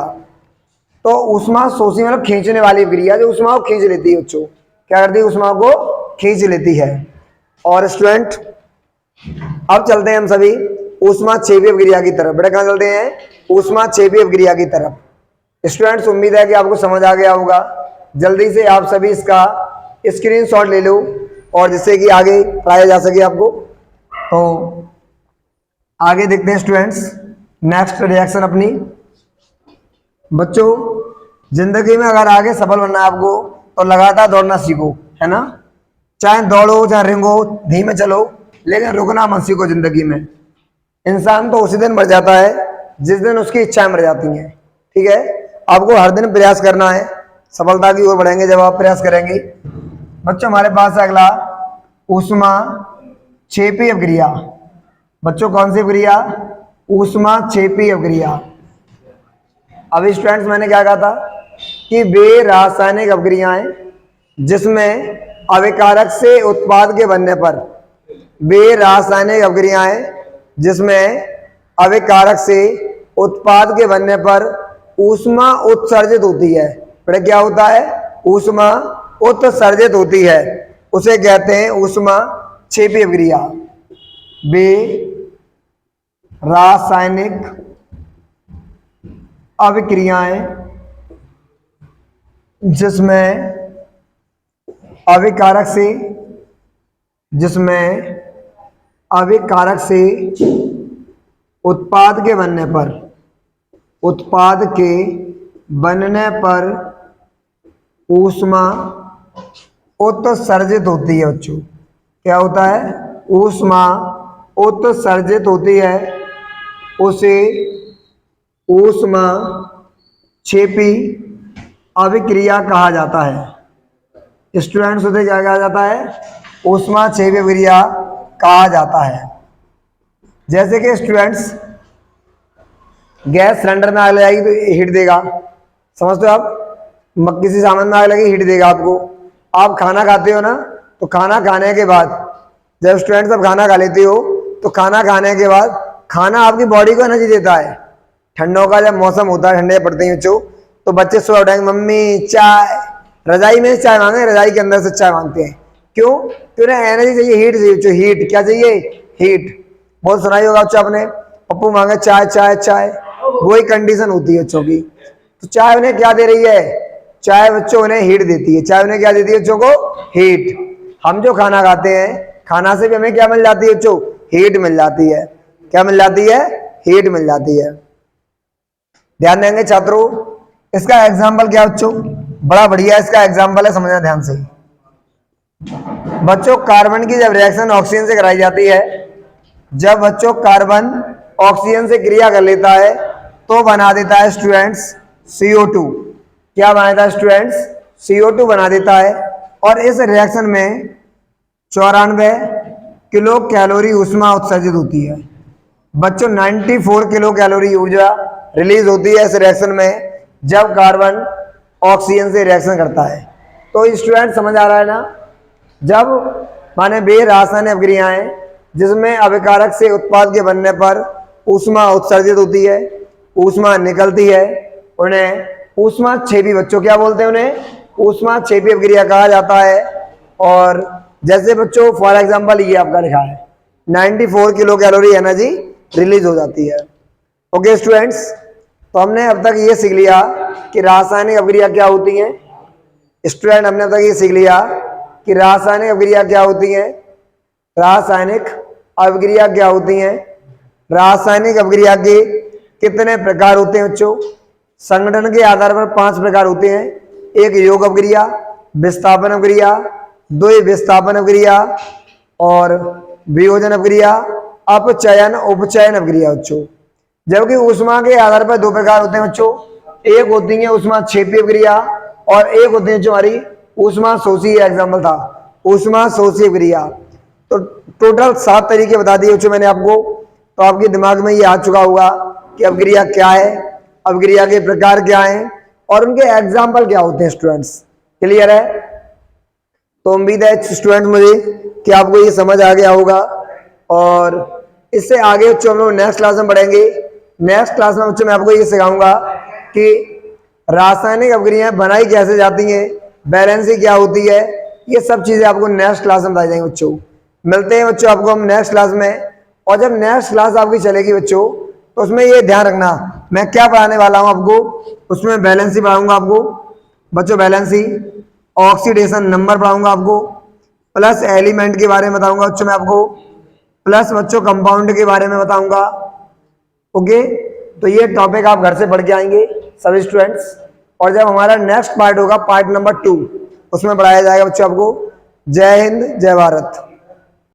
तो ऊष्मा शोषी मतलब खींचने वाली अभिक्रिया, जो ऊष्मा को खींच लेती है बच्चों। क्या करती है, ऊष्मा को खींच लेती है। और स्टूडेंट अब चलते हैं हम सभी ऊष्मा क्षेपी अभिक्रिया की तरफ। बेटा कहाँ चलते हैं, ऊष्मा क्षेपी अभिक्रिया की तरफ। स्टूडेंट्स उम्मीद है कि आपको समझ आ गया होगा। जल्दी से आप सभी इसका स्क्रीनशॉट ले लो और जिससे कि आगे पढ़ाया जा सके आपको। तो आगे देखते हैं स्टूडेंट्स नेक्स्ट रिएक्शन अपनी। बच्चों जिंदगी में अगर आगे सफल बनना है आपको तो लगातार दौड़ना सीखो, है ना। चाहे दौड़ो चाहे रेंगो, धीमे चलो, लेकिन रुकना मत सीखो। जिंदगी में इंसान तो उसी दिन मर जाता है जिस दिन उसकी इच्छाएं मर जाती हैं, ठीक है। आपको हर दिन प्रयास करना है, सफलता की ओर बढ़ेंगे जब आप प्रयास करेंगे। बच्चों हमारे पास अगला ऊष्मा क्षेपी अभिक्रिया। बच्चों कौन सी अभिक्रिया, ऊष्मा क्षेपी अभिक्रिया। अभी स्टूडेंट्स मैंने क्या कहा था कि वे रासायनिक अभिक्रियाएं जिसमें अभिकारक से उत्पाद के बनने पर, वे रासायनिक अभिक्रियाएं जिसमें अभिकारक से उत्पाद के बनने पर ऊष्मा उत्सर्जित होती है। फिर क्या होता है, ऊष्मा उत्सर्जित होती है, उसे कहते हैं ऊष्मा क्षेपी अभिक्रिया। वे रासायनिक अभिक्रियाएं जिसमें अभिकारक से उत्पाद के बनने पर ऊष्मा उत्सर्जित होती है। बच्चों क्या होता है, ऊष्मा उत्सर्जित होती है, उसे ऊष्मा क्षेपी अभिक्रिया कहा जाता है। स्टूडेंट्स उसे क्या कहा जाता है, ऊष्मा क्षेपी अभिक्रिया कहा जाता है। जैसे कि स्टूडेंट्स गैस सिलेंडर में आग लगाएगी तो हीट देगा, समझते हो आप। किसी सामान में आग लगी हीट देगा आपको। आप खाना खाते हो ना, तो खाना खाने के बाद जब स्टूडेंट्स आप खाना खा लेते हो तो खाना खाने के बाद खाना आपकी बॉडी को एनर्जी देता है। ठंडों का जब मौसम होता है, ठंडे पड़ते हैं बच्चों, तो बच्चे सुबह उठाएंगे मम्मी चाय, रजाई में चाय मांगे, रजाई के अंदर से चाय मांगते हैं। क्यों, तो उन्हें एनर्जी चाहिए, हीट चाहिए बच्चों। हीट क्या चाहिए, हीट। बहुत सुनाई होगा बच्चों आपने, पप्पू मांगे चाय चाय चाय, वही कंडीशन होती है बच्चों की। तो चाय उन्हें क्या दे रही है, चाय बच्चों उन्हें हीट देती है। चाय उन्हें क्या देती है बच्चों को, हीट। हम जो खाना खाते हैं, खाना से भी हमें क्या मिल जाती है बच्चों, हीट मिल जाती है। क्या मिल जाती है, हीट मिल जाती है। ध्यान देंगे छात्रों, इसका एग्जाम्पल क्या बच्चों, बड़ा बढ़िया इसका एग्जाम्पल है, समझना ध्यान से। बच्चों कार्बन की जब रिएक्शन ऑक्सीजन से कराई जाती है, जब बच्चों कार्बन ऑक्सीजन से क्रिया कर लेता है तो बना देता है स्टूडेंट्स CO2। क्या बना देता है स्टूडेंट्स, CO2 बना देता है। और इस रिएक्शन में 94 किलो कैलोरी ऊष्मा उत्सर्जित होती है। बच्चों 94 किलो कैलोरी ऊर्जा रिलीज होती है इस रिएक्शन में जब कार्बन ऑक्सीजन से रिएक्शन करता है। तो स्टूडेंट समझ आ रहा है ना, जब माने बे रासायनिक अभिक्रियाएं जिसमें अभिकारक से उत्पाद के बनने पर ऊष्मा उत्सर्जित होती है, ऊष्मा निकलती है, उन्हें ऊष्मा छेपी, बच्चों क्या बोलते हैं उन्हें, ऊष्मा छेपी अभिक्रिया कहा जाता है। और जैसे बच्चों फॉर एग्जांपल ये आपका लिखा है 94 किलो कैलोरी एनर्जी रिलीज हो जाती है। ओके स्टूडेंट्स, तो हमने अब तक ये सीख लिया कि रासायनिक अभिक्रिया क्या होती है। स्टूडेंट हमने अब तक ये सीख लिया कि रासायनिक अभिक्रिया क्या होती है। रासायनिक अभिक्रिया क्या होती है, रासायनिक अभिक्रिया के कितने प्रकार होते हैं बच्चों। संगठन के आधार पर 5 प्रकार होते हैं। एक योग अभिक्रिया, विस्थापन अभिक्रिया, द्विविस्थापन अभिक्रिया और वियोजन अभिक्रिया, अपचयन उपचयन अभिक्रिया बच्चों। जबकि ऊष्मा के आधार पर 2 प्रकार होते हैं बच्चों, एक होती है ऊष्मा छेपी अभिक्रिया और एक होती है जो हमारी ऊष्मा शोषी, एग्जाम्पल था ऊष्मा शोषी अभिक्रिया। तो टोटल 7 तरीके बता दिए बच्चों मैंने आपको, तो आपके दिमाग में ये आ चुका होगा कि अभिक्रिया क्या है, अभिक्रिया के प्रकार क्या हैं और उनके एग्जाम्पल क्या होते हैं। स्टूडेंट्स क्लियर है? तो उम्मीद है स्टूडेंट मुझे कि आपको ये समझ आ गया होगा। और इससे आगे बच्चों हम लोग नेक्स्ट क्लास में बढ़ेंगे। नेक्स्ट क्लास में बच्चों मैं आपको ये सिखाऊंगा कि रासायनिक अभिक्रियाएं बनाई कैसे जाती हैं, बैलेंसिंग क्या होती है, ये सब चीजें आपको नेक्स्ट क्लास में बताई जाएंगी बच्चों। मिलते हैं बच्चों आपको हम नेक्स्ट क्लास में। और जब नेक्स्ट क्लास आपकी चलेगी बच्चों, तो उसमें ये ध्यान रखना मैं क्या पढ़ाने वाला हूँ आपको, उसमें बैलेंसी पढ़ाऊंगा आपको बच्चों, बैलेंसी, ऑक्सीडेशन नंबर पढ़ाऊंगा आपको, प्लस एलिमेंट के बारे में बताऊंगा बच्चों मैं आपको, प्लस बच्चों कंपाउंड के बारे में बताऊंगा। ओके, तो ये टॉपिक आप घर से पढ़ के आएंगे सभी स्टूडेंट्स। और जब हमारा नेक्स्ट पार्ट होगा, पार्ट नंबर 2, उसमें पढ़ाया जाएगा बच्चों आपको। जय हिंद, जय भारत।